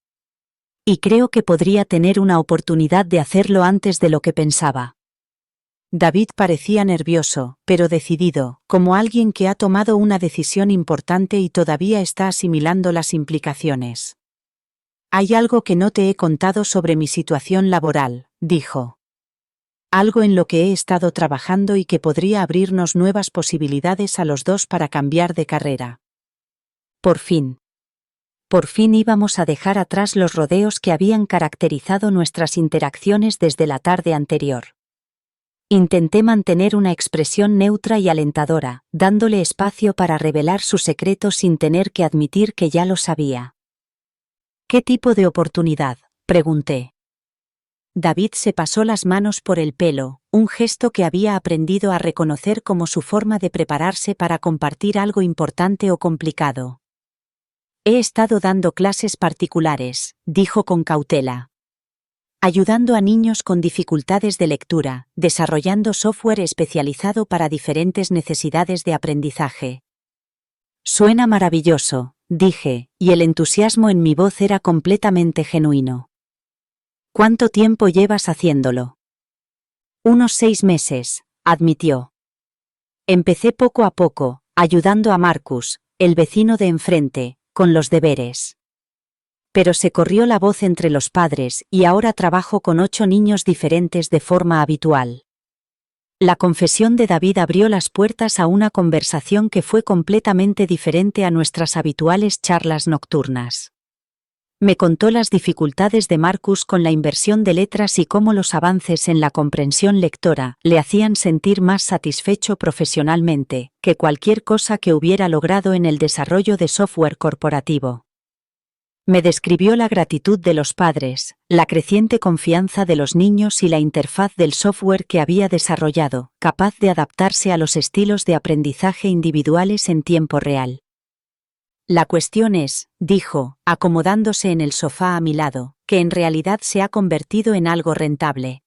Y creo que podría tener una oportunidad de hacerlo antes de lo que pensaba. David parecía nervioso, pero decidido, como alguien que ha tomado una decisión importante y todavía está asimilando las implicaciones. Hay algo que no te he contado sobre mi situación laboral, dijo. Algo en lo que he estado trabajando y que podría abrirnos nuevas posibilidades a los dos para cambiar de carrera. Por fin. Por fin íbamos a dejar atrás los rodeos que habían caracterizado nuestras interacciones desde la tarde anterior. Intenté mantener una expresión neutra y alentadora, dándole espacio para revelar su secreto sin tener que admitir que ya lo sabía. ¿Qué tipo de oportunidad?, pregunté. David se pasó las manos por el pelo, un gesto que había aprendido a reconocer como su forma de prepararse para compartir algo importante o complicado. He estado dando clases particulares, dijo con cautela. Ayudando a niños con dificultades de lectura, desarrollando software especializado para diferentes necesidades de aprendizaje. Suena maravilloso, dije, y el entusiasmo en mi voz era completamente genuino. ¿Cuánto tiempo llevas haciéndolo? Unos 6 meses, admitió. Empecé poco a poco, ayudando a Marcus, el vecino de enfrente, con los deberes. Pero se corrió la voz entre los padres y ahora trabajo con 8 niños diferentes de forma habitual. La confesión de David abrió las puertas a una conversación que fue completamente diferente a nuestras habituales charlas nocturnas. Me contó las dificultades de Marcus con la inversión de letras y cómo los avances en la comprensión lectora le hacían sentir más satisfecho profesionalmente que cualquier cosa que hubiera logrado en el desarrollo de software corporativo. Me describió la gratitud de los padres, la creciente confianza de los niños y la interfaz del software que había desarrollado, capaz de adaptarse a los estilos de aprendizaje individuales en tiempo real. La cuestión es, dijo, acomodándose en el sofá a mi lado, que en realidad se ha convertido en algo rentable.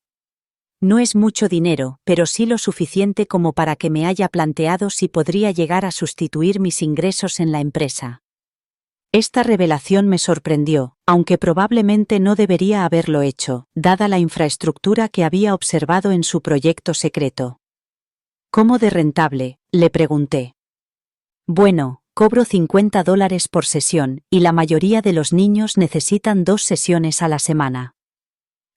No es mucho dinero, pero sí lo suficiente como para que me haya planteado si podría llegar a sustituir mis ingresos en la empresa. Esta revelación me sorprendió, aunque probablemente no debería haberlo hecho, dada la infraestructura que había observado en su proyecto secreto. ¿Cómo de rentable?, le pregunté. Bueno, cobro $50 por sesión, y la mayoría de los niños necesitan 2 sesiones a la semana.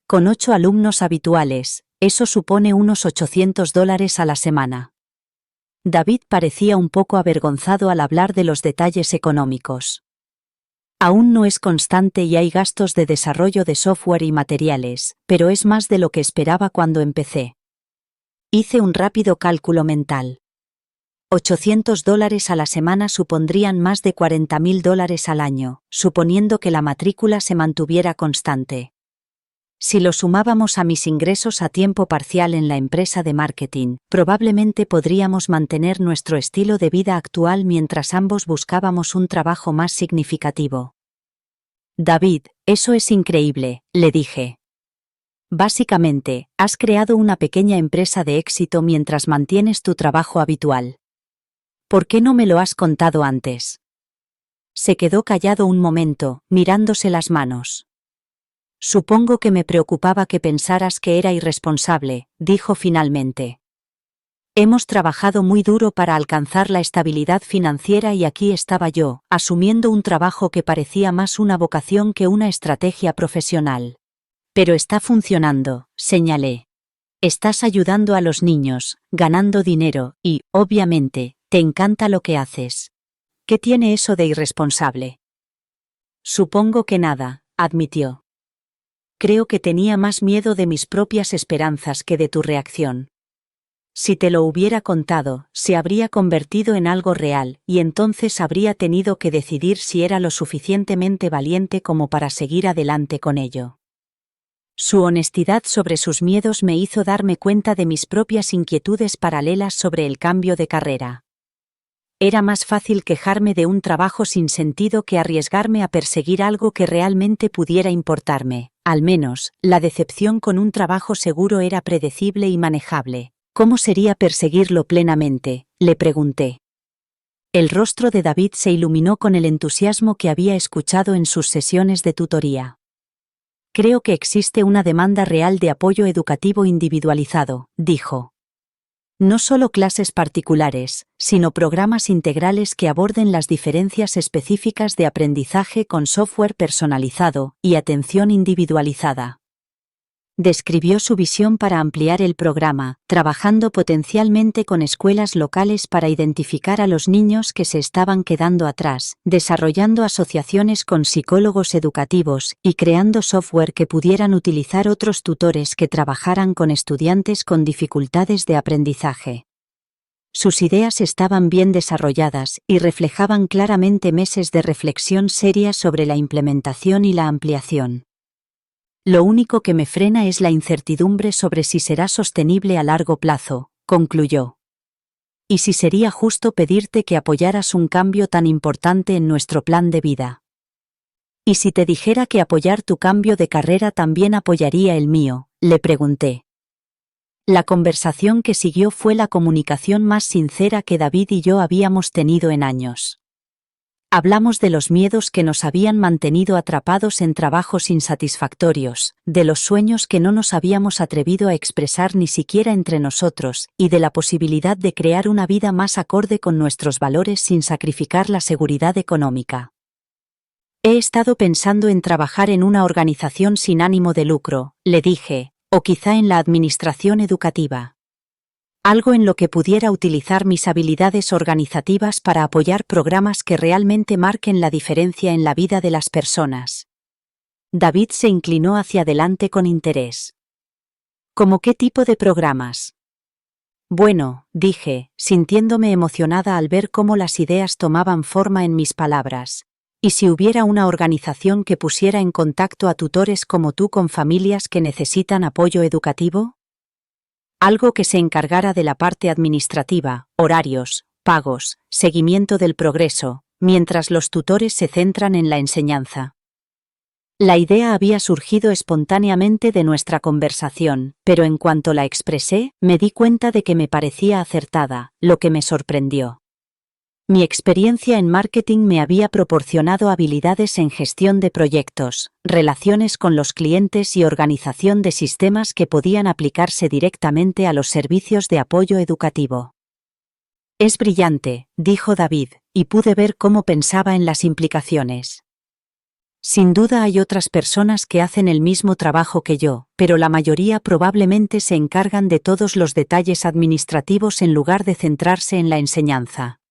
Con 8 alumnos habituales, eso supone unos $800 a la semana. David parecía un poco avergonzado al hablar de los detalles económicos. Aún no es constante y hay gastos de desarrollo de software y materiales, pero es más de lo que esperaba cuando empecé. Hice un rápido cálculo mental. $800 a la semana supondrían más de $40.000 al año, suponiendo que la matrícula se mantuviera constante. Si lo sumábamos a mis ingresos a tiempo parcial en la empresa de marketing, probablemente podríamos mantener nuestro estilo de vida actual mientras ambos buscábamos un trabajo más significativo. David, eso es increíble, le dije. Básicamente, has creado una pequeña empresa de éxito mientras mantienes tu trabajo habitual. ¿Por qué no me lo has contado antes? Se quedó callado un momento, mirándose las manos. Supongo que me preocupaba que pensaras que era irresponsable, dijo finalmente. Hemos trabajado muy duro para alcanzar la estabilidad financiera y aquí estaba yo, asumiendo un trabajo que parecía más una vocación que una estrategia profesional. Pero está funcionando, señalé. Estás ayudando a los niños, ganando dinero, y, obviamente, te encanta lo que haces. ¿Qué tiene eso de irresponsable? Supongo que nada, admitió. Creo que tenía más miedo de mis propias esperanzas que de tu reacción. Si te lo hubiera contado, se habría convertido en algo real, y entonces habría tenido que decidir si era lo suficientemente valiente como para seguir adelante con ello. Su honestidad sobre sus miedos me hizo darme cuenta de mis propias inquietudes paralelas sobre el cambio de carrera. Era más fácil quejarme de un trabajo sin sentido que arriesgarme a perseguir algo que realmente pudiera importarme. Al menos, la decepción con un trabajo seguro era predecible y manejable. ¿Cómo sería perseguirlo plenamente?, le pregunté. El rostro de David se iluminó con el entusiasmo que había escuchado en sus sesiones de tutoría. Creo que existe una demanda real de apoyo educativo individualizado, dijo. No solo clases particulares, sino programas integrales que aborden las diferencias específicas de aprendizaje con software personalizado y atención individualizada. Describió su visión para ampliar el programa, trabajando potencialmente con escuelas locales para identificar a los niños que se estaban quedando atrás, desarrollando asociaciones con psicólogos educativos y creando software que pudieran utilizar otros tutores que trabajaran con estudiantes con dificultades de aprendizaje. Sus ideas estaban bien desarrolladas y reflejaban claramente meses de reflexión seria sobre la implementación y la ampliación. Lo único que me frena es la incertidumbre sobre si será sostenible a largo plazo, concluyó. Y si sería justo pedirte que apoyaras un cambio tan importante en nuestro plan de vida. ¿Y si te dijera que apoyar tu cambio de carrera también apoyaría el mío?, le pregunté. La conversación que siguió fue la comunicación más sincera que David y yo habíamos tenido en años. Hablamos de los miedos que nos habían mantenido atrapados en trabajos insatisfactorios, de los sueños que no nos habíamos atrevido a expresar ni siquiera entre nosotros, y de la posibilidad de crear una vida más acorde con nuestros valores sin sacrificar la seguridad económica. He estado pensando en trabajar en una organización sin ánimo de lucro, le dije, o quizá en la administración educativa. Algo en lo que pudiera utilizar mis habilidades organizativas para apoyar programas que realmente marquen la diferencia en la vida de las personas. David se inclinó hacia adelante con interés. ¿Cómo qué tipo de programas? Bueno, dije, sintiéndome emocionada al ver cómo las ideas tomaban forma en mis palabras. ¿Y si hubiera una organización que pusiera en contacto a tutores como tú con familias que necesitan apoyo educativo? Algo que se encargara de la parte administrativa, horarios, pagos, seguimiento del progreso, mientras los tutores se centran en la enseñanza. La idea había surgido espontáneamente de nuestra conversación, pero en cuanto la expresé, me di cuenta de que me parecía acertada, lo que me sorprendió. Mi experiencia en marketing me había proporcionado habilidades en gestión de proyectos, relaciones con los clientes y organización de sistemas que podían aplicarse directamente a los servicios de apoyo educativo. Es brillante, dijo David, y pude ver cómo pensaba en las implicaciones. Sin duda hay otras personas que hacen el mismo trabajo que yo, pero la mayoría probablemente se encargan de todos los detalles administrativos en lugar de centrarse en la enseñanza.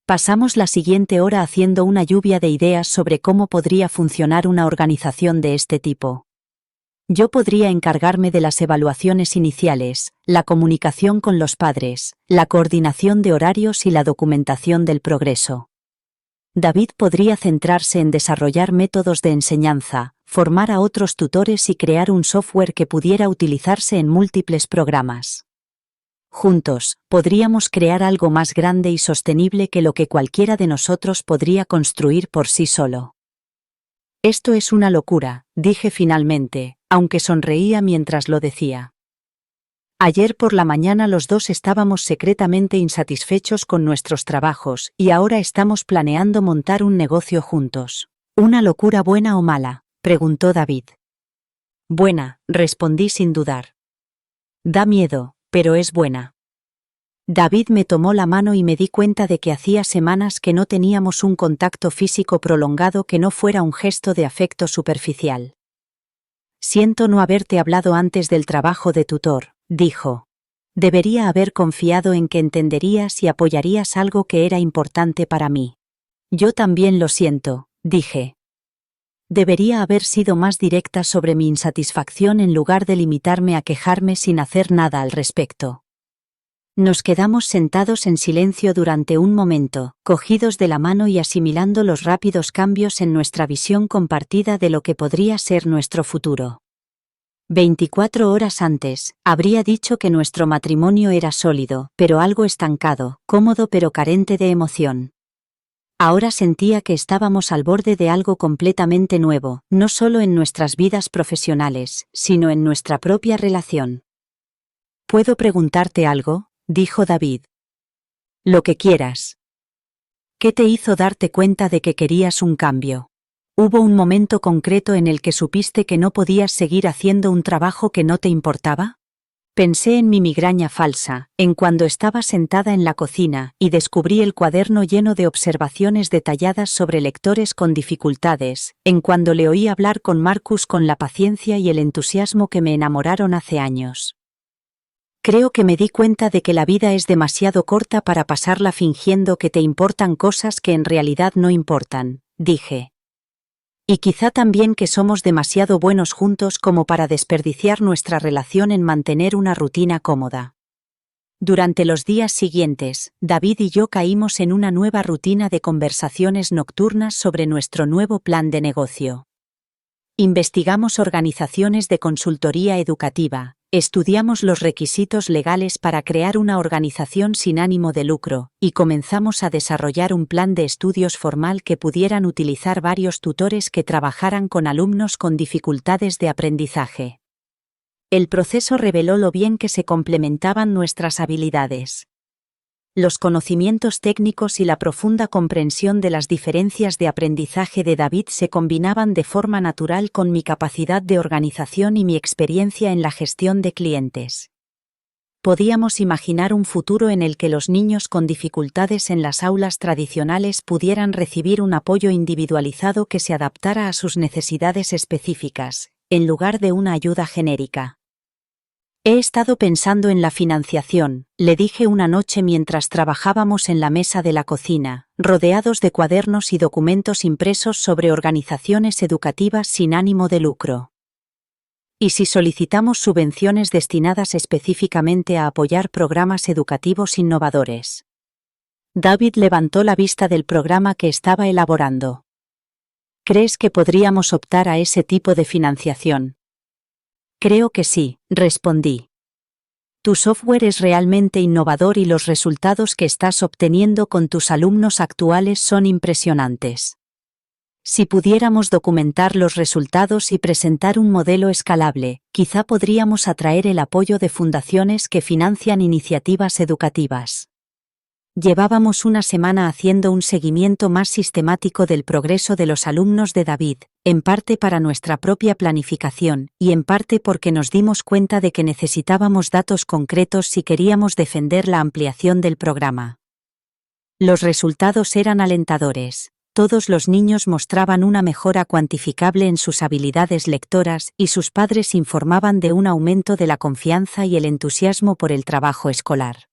Pasamos la siguiente hora haciendo una lluvia de ideas sobre cómo podría funcionar una organización de este tipo. Yo podría encargarme de las evaluaciones iniciales, la comunicación con los padres, la coordinación de horarios y la documentación del progreso. David podría centrarse en desarrollar métodos de enseñanza, formar a otros tutores y crear un software que pudiera utilizarse en múltiples programas. Juntos, podríamos crear algo más grande y sostenible que lo que cualquiera de nosotros podría construir por sí solo. Esto es una locura, dije finalmente, aunque sonreía mientras lo decía. Ayer por la mañana los dos estábamos secretamente insatisfechos con nuestros trabajos y ahora estamos planeando montar un negocio juntos. ¿Una locura buena o mala?, preguntó David. Buena, respondí sin dudar. Da miedo, pero es buena. David me tomó la mano y me di cuenta de que hacía semanas que no teníamos un contacto físico prolongado que no fuera un gesto de afecto superficial. Siento no haberte hablado antes del trabajo de tutor, dijo. Debería haber confiado en que entenderías y apoyarías algo que era importante para mí. Yo también lo siento, dije. Debería haber sido más directa sobre mi insatisfacción en lugar de limitarme a quejarme sin hacer nada al respecto. Nos quedamos sentados en silencio durante un momento, cogidos de la mano y asimilando los rápidos cambios en nuestra visión compartida de lo que podría ser nuestro futuro. 24 horas antes, habría dicho que nuestro matrimonio era sólido, pero algo estancado, cómodo pero carente de emoción. Ahora sentía que estábamos al borde de algo completamente nuevo, no solo en nuestras vidas profesionales, sino en nuestra propia relación. ¿Puedo preguntarte algo?, dijo David. Lo que quieras. ¿Qué te hizo darte cuenta de que querías un cambio? ¿Hubo un momento concreto en el que supiste que no podías seguir haciendo un trabajo que no te importaba? Pensé en mi migraña falsa, en cuando estaba sentada en la cocina y descubrí el cuaderno lleno de observaciones detalladas sobre lectores con dificultades, en cuando le oí hablar con Marcus con la paciencia y el entusiasmo que me enamoraron hace años. Creo que me di cuenta de que la vida es demasiado corta para pasarla fingiendo que te importan cosas que en realidad no importan, dije. Y quizá también que somos demasiado buenos juntos como para desperdiciar nuestra relación en mantener una rutina cómoda. Durante los días siguientes, David y yo caímos en una nueva rutina de conversaciones nocturnas sobre nuestro nuevo plan de negocio. Investigamos organizaciones de consultoría educativa, estudiamos los requisitos legales para crear una organización sin ánimo de lucro, y comenzamos a desarrollar un plan de estudios formal que pudieran utilizar varios tutores que trabajaran con alumnos con dificultades de aprendizaje. El proceso reveló lo bien que se complementaban nuestras habilidades. Los conocimientos técnicos y la profunda comprensión de las diferencias de aprendizaje de David se combinaban de forma natural con mi capacidad de organización y mi experiencia en la gestión de clientes. Podíamos imaginar un futuro en el que los niños con dificultades en las aulas tradicionales pudieran recibir un apoyo individualizado que se adaptara a sus necesidades específicas, en lugar de una ayuda genérica. He estado pensando en la financiación, le dije una noche mientras trabajábamos en la mesa de la cocina, rodeados de cuadernos y documentos impresos sobre organizaciones educativas sin ánimo de lucro. ¿Y si solicitamos subvenciones destinadas específicamente a apoyar programas educativos innovadores? David levantó la vista del programa que estaba elaborando. ¿Crees que podríamos optar a ese tipo de financiación? Creo que sí, respondí. Tu software es realmente innovador y los resultados que estás obteniendo con tus alumnos actuales son impresionantes. Si pudiéramos documentar los resultados y presentar un modelo escalable, quizá podríamos atraer el apoyo de fundaciones que financian iniciativas educativas. Llevábamos una semana haciendo un seguimiento más sistemático del progreso de los alumnos de David, en parte para nuestra propia planificación, y en parte porque nos dimos cuenta de que necesitábamos datos concretos si queríamos defender la ampliación del programa. Los resultados eran alentadores. Todos los niños mostraban una mejora cuantificable en sus habilidades lectoras y sus padres informaban de un aumento de la confianza y el entusiasmo por el trabajo escolar.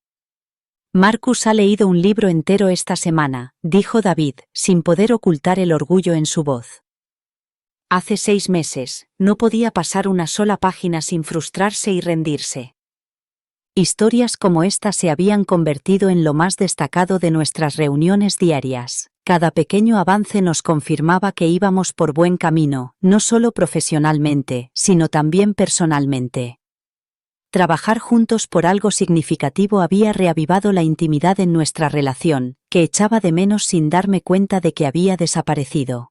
Marcus ha leído un libro entero esta semana, dijo David, sin poder ocultar el orgullo en su voz. Hace 6 meses, no podía pasar una sola página sin frustrarse y rendirse. Historias como esta se habían convertido en lo más destacado de nuestras reuniones diarias. Cada pequeño avance nos confirmaba que íbamos por buen camino, no solo profesionalmente, sino también personalmente. Trabajar juntos por algo significativo había reavivado la intimidad en nuestra relación, que echaba de menos sin darme cuenta de que había desaparecido.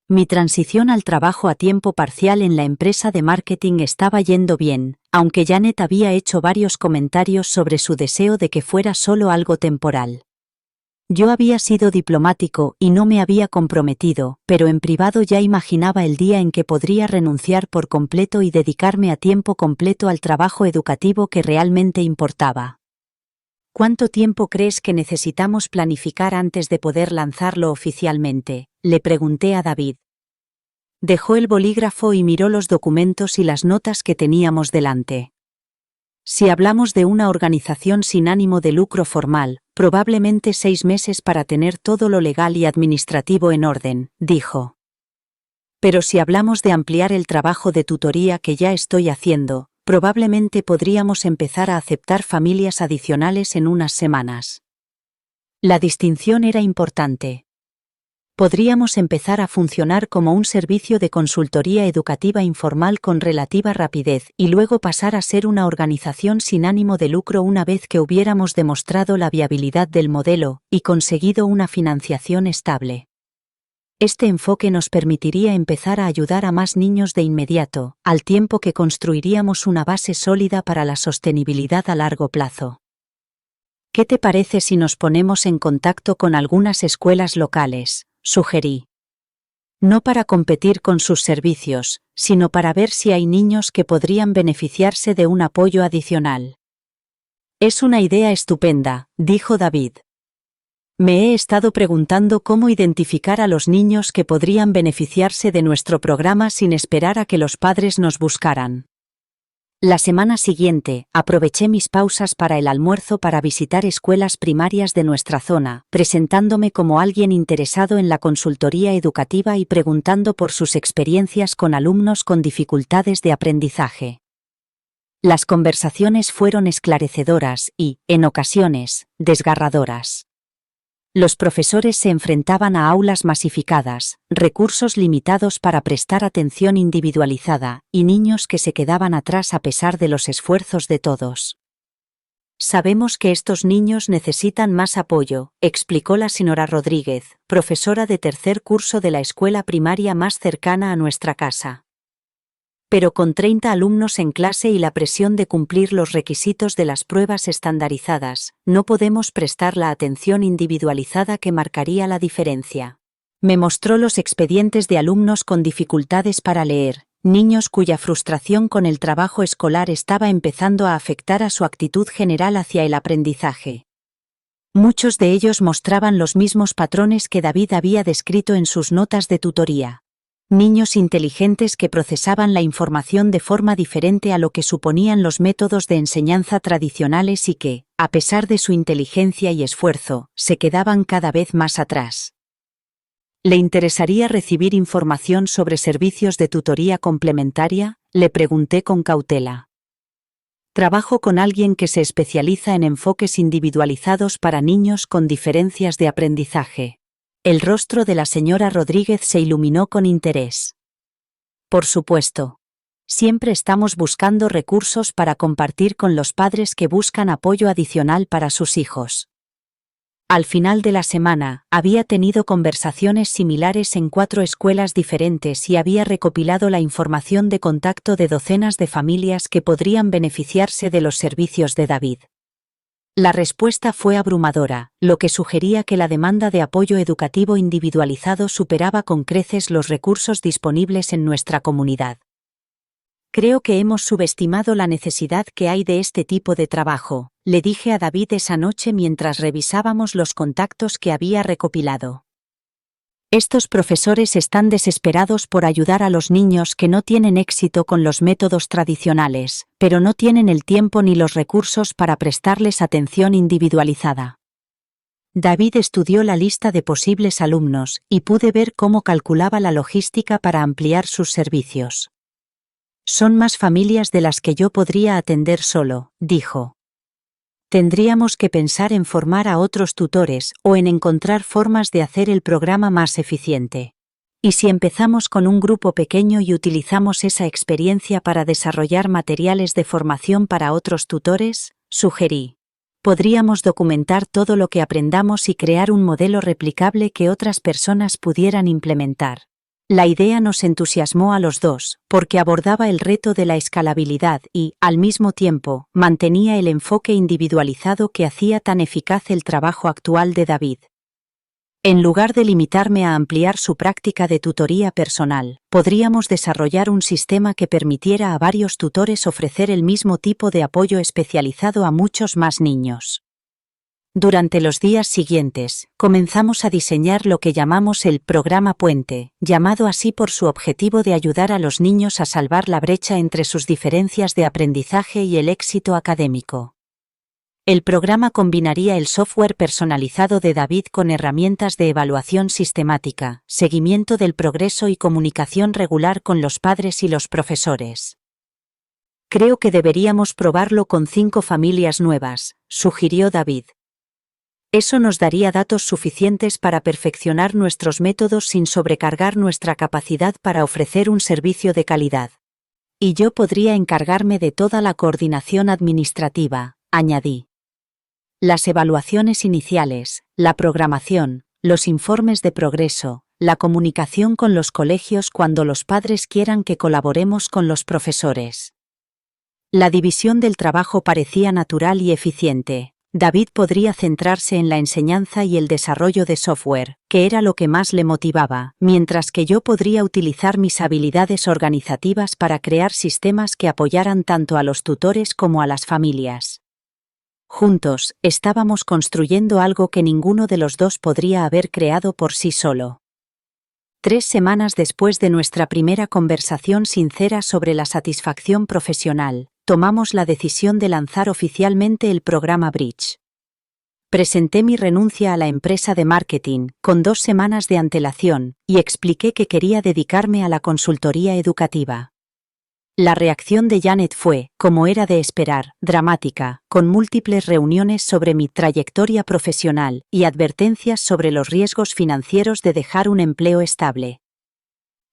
Mi transición al trabajo a tiempo parcial en la empresa de marketing estaba yendo bien, aunque Janet había hecho varios comentarios sobre su deseo de que fuera solo algo temporal. Yo había sido diplomático y no me había comprometido, pero en privado ya imaginaba el día en que podría renunciar por completo y dedicarme a tiempo completo al trabajo educativo que realmente importaba. ¿Cuánto tiempo crees que necesitamos planificar antes de poder lanzarlo oficialmente?, le pregunté a David. Dejó el bolígrafo y miró los documentos y las notas que teníamos delante. Si hablamos de una organización sin ánimo de lucro formal, probablemente 6 meses para tener todo lo legal y administrativo en orden, dijo. Pero si hablamos de ampliar el trabajo de tutoría que ya estoy haciendo, probablemente podríamos empezar a aceptar familias adicionales en unas semanas. La distinción era importante. Podríamos empezar a funcionar como un servicio de consultoría educativa informal con relativa rapidez y luego pasar a ser una organización sin ánimo de lucro una vez que hubiéramos demostrado la viabilidad del modelo y conseguido una financiación estable. Este enfoque nos permitiría empezar a ayudar a más niños de inmediato, al tiempo que construiríamos una base sólida para la sostenibilidad a largo plazo. ¿Qué te parece si nos ponemos en contacto con algunas escuelas locales?, sugerí. No para competir con sus servicios, sino para ver si hay niños que podrían beneficiarse de un apoyo adicional. Es una idea estupenda, dijo David. Me he estado preguntando cómo identificar a los niños que podrían beneficiarse de nuestro programa sin esperar a que los padres nos buscaran. La semana siguiente, aproveché mis pausas para el almuerzo para visitar escuelas primarias de nuestra zona, presentándome como alguien interesado en la consultoría educativa y preguntando por sus experiencias con alumnos con dificultades de aprendizaje. Las conversaciones fueron esclarecedoras y, en ocasiones, desgarradoras. Los profesores se enfrentaban a aulas masificadas, recursos limitados para prestar atención individualizada, y niños que se quedaban atrás a pesar de los esfuerzos de todos. Sabemos que estos niños necesitan más apoyo, explicó la señora Rodríguez, profesora de tercer curso de la escuela primaria más cercana a nuestra casa. Pero con 30 alumnos en clase y la presión de cumplir los requisitos de las pruebas estandarizadas, no podemos prestar la atención individualizada que marcaría la diferencia. Me mostró los expedientes de alumnos con dificultades para leer, niños cuya frustración con el trabajo escolar estaba empezando a afectar a su actitud general hacia el aprendizaje. Muchos de ellos mostraban los mismos patrones que David había descrito en sus notas de tutoría. Niños inteligentes que procesaban la información de forma diferente a lo que suponían los métodos de enseñanza tradicionales y que, a pesar de su inteligencia y esfuerzo, se quedaban cada vez más atrás. ¿Le interesaría recibir información sobre servicios de tutoría complementaria?, le pregunté con cautela. Trabajo con alguien que se especializa en enfoques individualizados para niños con diferencias de aprendizaje. El rostro de la señora Rodríguez se iluminó con interés. Por supuesto. Siempre estamos buscando recursos para compartir con los padres que buscan apoyo adicional para sus hijos. Al final de la semana, había tenido conversaciones similares en 4 escuelas diferentes y había recopilado la información de contacto de docenas de familias que podrían beneficiarse de los servicios de David. La respuesta fue abrumadora, lo que sugería que la demanda de apoyo educativo individualizado superaba con creces los recursos disponibles en nuestra comunidad. Creo que hemos subestimado la necesidad que hay de este tipo de trabajo, le dije a David esa noche mientras revisábamos los contactos que había recopilado. Estos profesores están desesperados por ayudar a los niños que no tienen éxito con los métodos tradicionales, pero no tienen el tiempo ni los recursos para prestarles atención individualizada. David estudió la lista de posibles alumnos y pude ver cómo calculaba la logística para ampliar sus servicios. Son más familias de las que yo podría atender solo, dijo. Tendríamos que pensar en formar a otros tutores o en encontrar formas de hacer el programa más eficiente. ¿Y si empezamos con un grupo pequeño y utilizamos esa experiencia para desarrollar materiales de formación para otros tutores?, sugerí. Podríamos documentar todo lo que aprendamos y crear un modelo replicable que otras personas pudieran implementar. La idea nos entusiasmó a los dos, porque abordaba el reto de la escalabilidad y, al mismo tiempo, mantenía el enfoque individualizado que hacía tan eficaz el trabajo actual de David. En lugar de limitarme a ampliar su práctica de tutoría personal, podríamos desarrollar un sistema que permitiera a varios tutores ofrecer el mismo tipo de apoyo especializado a muchos más niños. Durante los días siguientes, comenzamos a diseñar lo que llamamos el programa Puente, llamado así por su objetivo de ayudar a los niños a salvar la brecha entre sus diferencias de aprendizaje y el éxito académico. El programa combinaría el software personalizado de David con herramientas de evaluación sistemática, seguimiento del progreso y comunicación regular con los padres y los profesores. Creo que deberíamos probarlo con 5 familias nuevas, sugirió David. Eso nos daría datos suficientes para perfeccionar nuestros métodos sin sobrecargar nuestra capacidad para ofrecer un servicio de calidad. Y yo podría encargarme de toda la coordinación administrativa, añadí. Las evaluaciones iniciales, la programación, los informes de progreso, la comunicación con los colegios cuando los padres quieran que colaboremos con los profesores. La división del trabajo parecía natural y eficiente, David podría centrarse en la enseñanza y el desarrollo de software, que era lo que más le motivaba, mientras que yo podría utilizar mis habilidades organizativas para crear sistemas que apoyaran tanto a los tutores como a las familias. Juntos, estábamos construyendo algo que ninguno de los dos podría haber creado por sí solo. 3 semanas después de nuestra primera conversación sincera sobre la satisfacción profesional, tomamos la decisión de lanzar oficialmente el programa Bridge. Presenté mi renuncia a la empresa de marketing, con 2 semanas de antelación, y expliqué que quería dedicarme a la consultoría educativa. La reacción de Janet fue, como era de esperar, dramática, con múltiples reuniones sobre mi trayectoria profesional y advertencias sobre los riesgos financieros de dejar un empleo estable.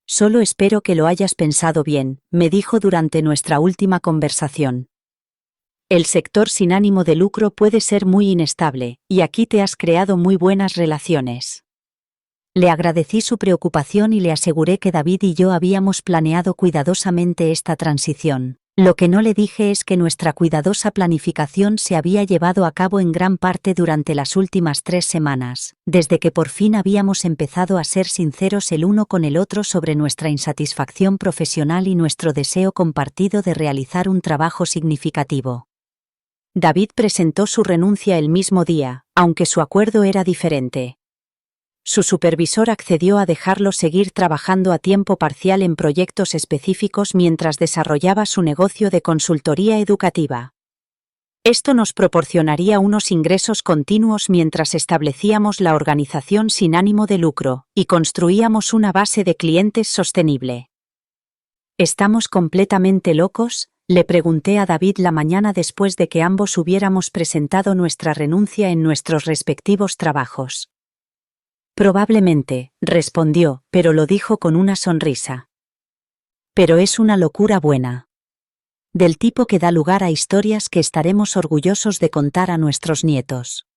Solo espero que lo hayas pensado bien, me dijo durante nuestra última conversación. El sector sin ánimo de lucro puede ser muy inestable, y aquí te has creado muy buenas relaciones. Le agradecí su preocupación y le aseguré que David y yo habíamos planeado cuidadosamente esta transición. Lo que no le dije es que nuestra cuidadosa planificación se había llevado a cabo en gran parte durante las últimas 3 semanas, desde que por fin habíamos empezado a ser sinceros el uno con el otro sobre nuestra insatisfacción profesional y nuestro deseo compartido de realizar un trabajo significativo. David presentó su renuncia el mismo día, aunque su acuerdo era diferente. Su supervisor accedió a dejarlo seguir trabajando a tiempo parcial en proyectos específicos mientras desarrollaba su negocio de consultoría educativa. Esto nos proporcionaría unos ingresos continuos mientras establecíamos la organización sin ánimo de lucro y construíamos una base de clientes sostenible. ¿Estamos completamente locos?, le pregunté a David la mañana después de que ambos hubiéramos presentado nuestra renuncia en nuestros respectivos trabajos. Probablemente, respondió, pero lo dijo con una sonrisa. Pero es una locura buena. Del tipo que da lugar a historias que estaremos orgullosos de contar a nuestros nietos.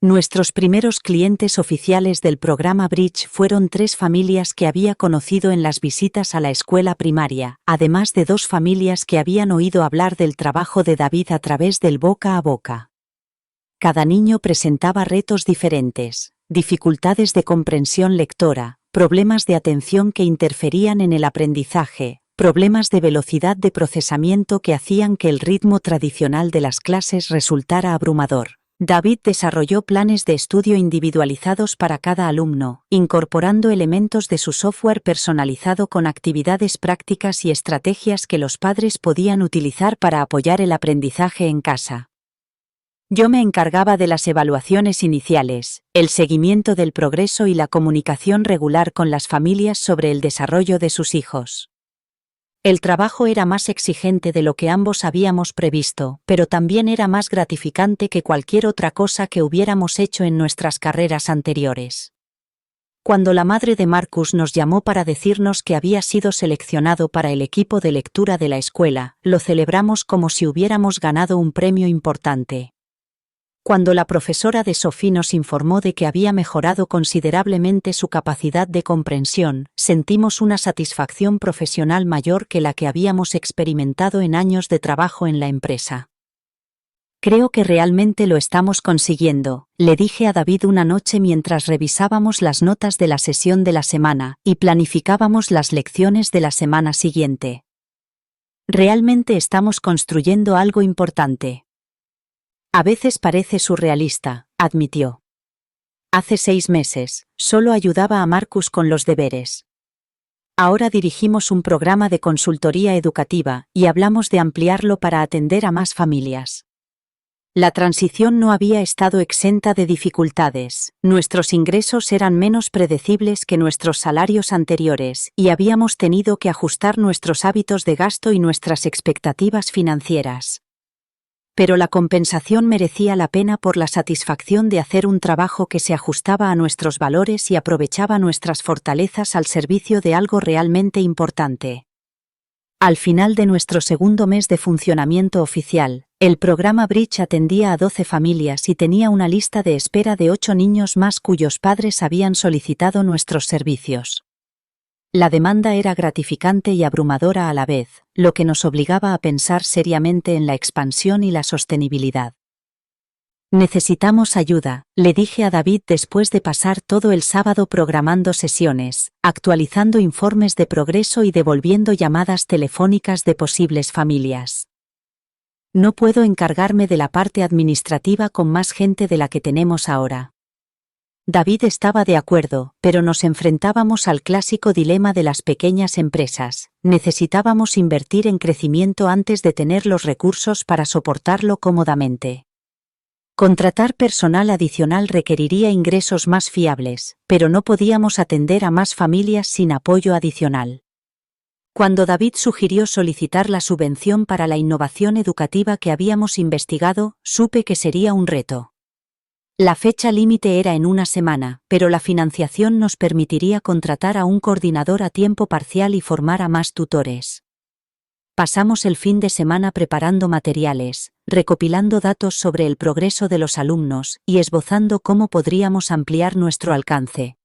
Nuestros primeros clientes oficiales del programa Bridge fueron 3 familias que había conocido en las visitas a la escuela primaria, además de 2 familias que habían oído hablar del trabajo de David a través del boca a boca. Cada niño presentaba retos diferentes. Dificultades de comprensión lectora, problemas de atención que interferían en el aprendizaje, problemas de velocidad de procesamiento que hacían que el ritmo tradicional de las clases resultara abrumador. David desarrolló planes de estudio individualizados para cada alumno, incorporando elementos de su software personalizado con actividades prácticas y estrategias que los padres podían utilizar para apoyar el aprendizaje en casa. Yo me encargaba de las evaluaciones iniciales, el seguimiento del progreso y la comunicación regular con las familias sobre el desarrollo de sus hijos. El trabajo era más exigente de lo que ambos habíamos previsto, pero también era más gratificante que cualquier otra cosa que hubiéramos hecho en nuestras carreras anteriores. Cuando la madre de Marcus nos llamó para decirnos que había sido seleccionado para el equipo de lectura de la escuela, lo celebramos como si hubiéramos ganado un premio importante. Cuando la profesora de Sophie nos informó de que había mejorado considerablemente su capacidad de comprensión, sentimos una satisfacción profesional mayor que la que habíamos experimentado en años de trabajo en la empresa. Creo que realmente lo estamos consiguiendo, le dije a David una noche mientras revisábamos las notas de la sesión de la semana y planificábamos las lecciones de la semana siguiente. Realmente estamos construyendo algo importante. A veces parece surrealista, admitió. Hace 6 meses, solo ayudaba a Marcus con los deberes. Ahora dirigimos un programa de consultoría educativa y hablamos de ampliarlo para atender a más familias. La transición no había estado exenta de dificultades, nuestros ingresos eran menos predecibles que nuestros salarios anteriores y habíamos tenido que ajustar nuestros hábitos de gasto y nuestras expectativas financieras. Pero la compensación merecía la pena por la satisfacción de hacer un trabajo que se ajustaba a nuestros valores y aprovechaba nuestras fortalezas al servicio de algo realmente importante. Al final de nuestro segundo mes de funcionamiento oficial, el programa Bridge atendía a 12 familias y tenía una lista de espera de 8 niños más cuyos padres habían solicitado nuestros servicios. La demanda era gratificante y abrumadora a la vez, lo que nos obligaba a pensar seriamente en la expansión y la sostenibilidad. Necesitamos ayuda, le dije a David después de pasar todo el sábado programando sesiones, actualizando informes de progreso y devolviendo llamadas telefónicas de posibles familias. No puedo encargarme de la parte administrativa con más gente de la que tenemos ahora. David estaba de acuerdo, pero nos enfrentábamos al clásico dilema de las pequeñas empresas. Necesitábamos invertir en crecimiento antes de tener los recursos para soportarlo cómodamente. Contratar personal adicional requeriría ingresos más fiables, pero no podíamos atender a más familias sin apoyo adicional. Cuando David sugirió solicitar la subvención para la innovación educativa que habíamos investigado, supe que sería un reto. La fecha límite era en una semana, pero la financiación nos permitiría contratar a un coordinador a tiempo parcial y formar a más tutores. Pasamos el fin de semana preparando materiales, recopilando datos sobre el progreso de los alumnos y esbozando cómo podríamos ampliar nuestro alcance.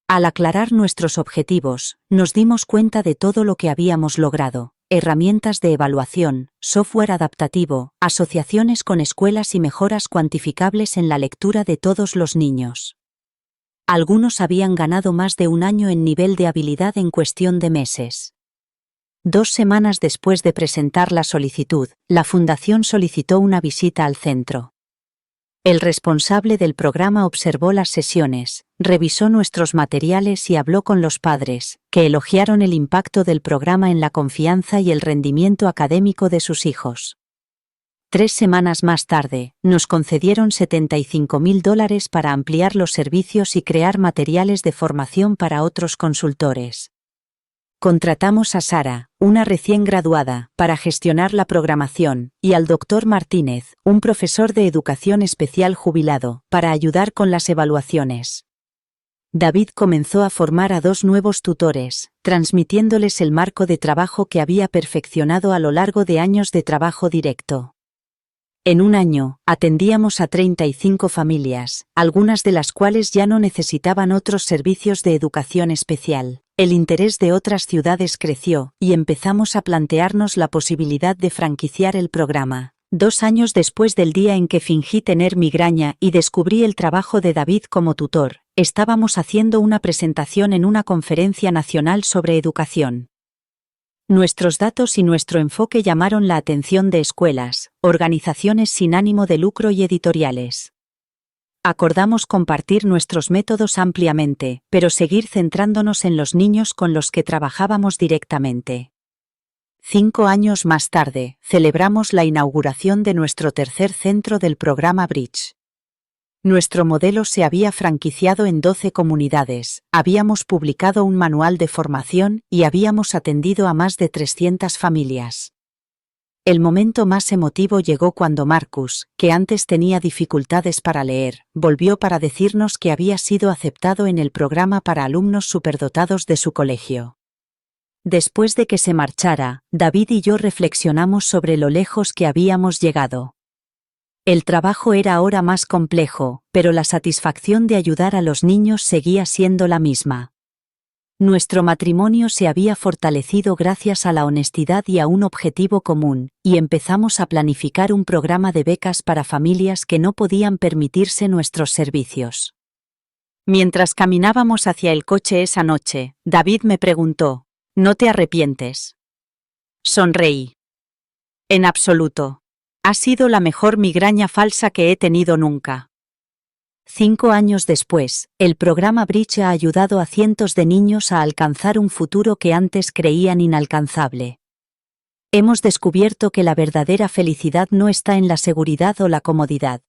Al aclarar nuestros objetivos, nos dimos cuenta de todo lo que habíamos logrado: herramientas de evaluación, software adaptativo, asociaciones con escuelas y mejoras cuantificables en la lectura de todos los niños. Algunos habían ganado más de un año en nivel de habilidad en cuestión de meses. 2 semanas después de presentar la solicitud, la Fundación solicitó una visita al centro. El responsable del programa observó las sesiones, revisó nuestros materiales y habló con los padres, que elogiaron el impacto del programa en la confianza y el rendimiento académico de sus hijos. 3 semanas más tarde, nos concedieron $75,000 para ampliar los servicios y crear materiales de formación para otros consultores. Contratamos a Sara, una recién graduada, para gestionar la programación, y al Dr. Martínez, un profesor de educación especial jubilado, para ayudar con las evaluaciones. David comenzó a formar a 2 nuevos tutores, transmitiéndoles el marco de trabajo que había perfeccionado a lo largo de años de trabajo directo. En un año, atendíamos a 35 familias, algunas de las cuales ya no necesitaban otros servicios de educación especial. El interés de otras ciudades creció, y empezamos a plantearnos la posibilidad de franquiciar el programa. 2 años después del día en que fingí tener migraña y descubrí el trabajo de David como tutor, estábamos haciendo una presentación en una conferencia nacional sobre educación. Nuestros datos y nuestro enfoque llamaron la atención de escuelas, organizaciones sin ánimo de lucro y editoriales. Acordamos compartir nuestros métodos ampliamente, pero seguir centrándonos en los niños con los que trabajábamos directamente. 5 años más tarde, celebramos la inauguración de nuestro tercer centro del programa Bridge. Nuestro modelo se había franquiciado en 12 comunidades, habíamos publicado un manual de formación y habíamos atendido a más de 300 familias. El momento más emotivo llegó cuando Marcus, que antes tenía dificultades para leer, volvió para decirnos que había sido aceptado en el programa para alumnos superdotados de su colegio. Después de que se marchara, David y yo reflexionamos sobre lo lejos que habíamos llegado. El trabajo era ahora más complejo, pero la satisfacción de ayudar a los niños seguía siendo la misma. Nuestro matrimonio se había fortalecido gracias a la honestidad y a un objetivo común, y empezamos a planificar un programa de becas para familias que no podían permitirse nuestros servicios. Mientras caminábamos hacia el coche esa noche, David me preguntó: ¿No te arrepientes? Sonreí. En absoluto. Ha sido la mejor migraña falsa que he tenido nunca. 5 años después, el programa Bridge ha ayudado a cientos de niños a alcanzar un futuro que antes creían inalcanzable. Hemos descubierto que la verdadera felicidad no está en la seguridad o la comodidad.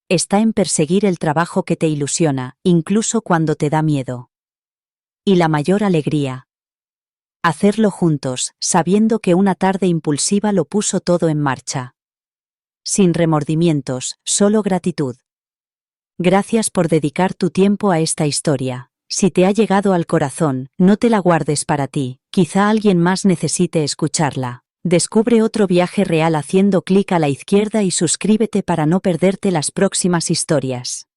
Está en perseguir el trabajo que te ilusiona, incluso cuando te da miedo. Y la mayor alegría: hacerlo juntos, sabiendo que una tarde impulsiva lo puso todo en marcha. Sin remordimientos, solo gratitud. Gracias por dedicar tu tiempo a esta historia. Si te ha llegado al corazón, no te la guardes para ti, quizá alguien más necesite escucharla. Descubre otro viaje real haciendo clic a la izquierda y suscríbete para no perderte las próximas historias.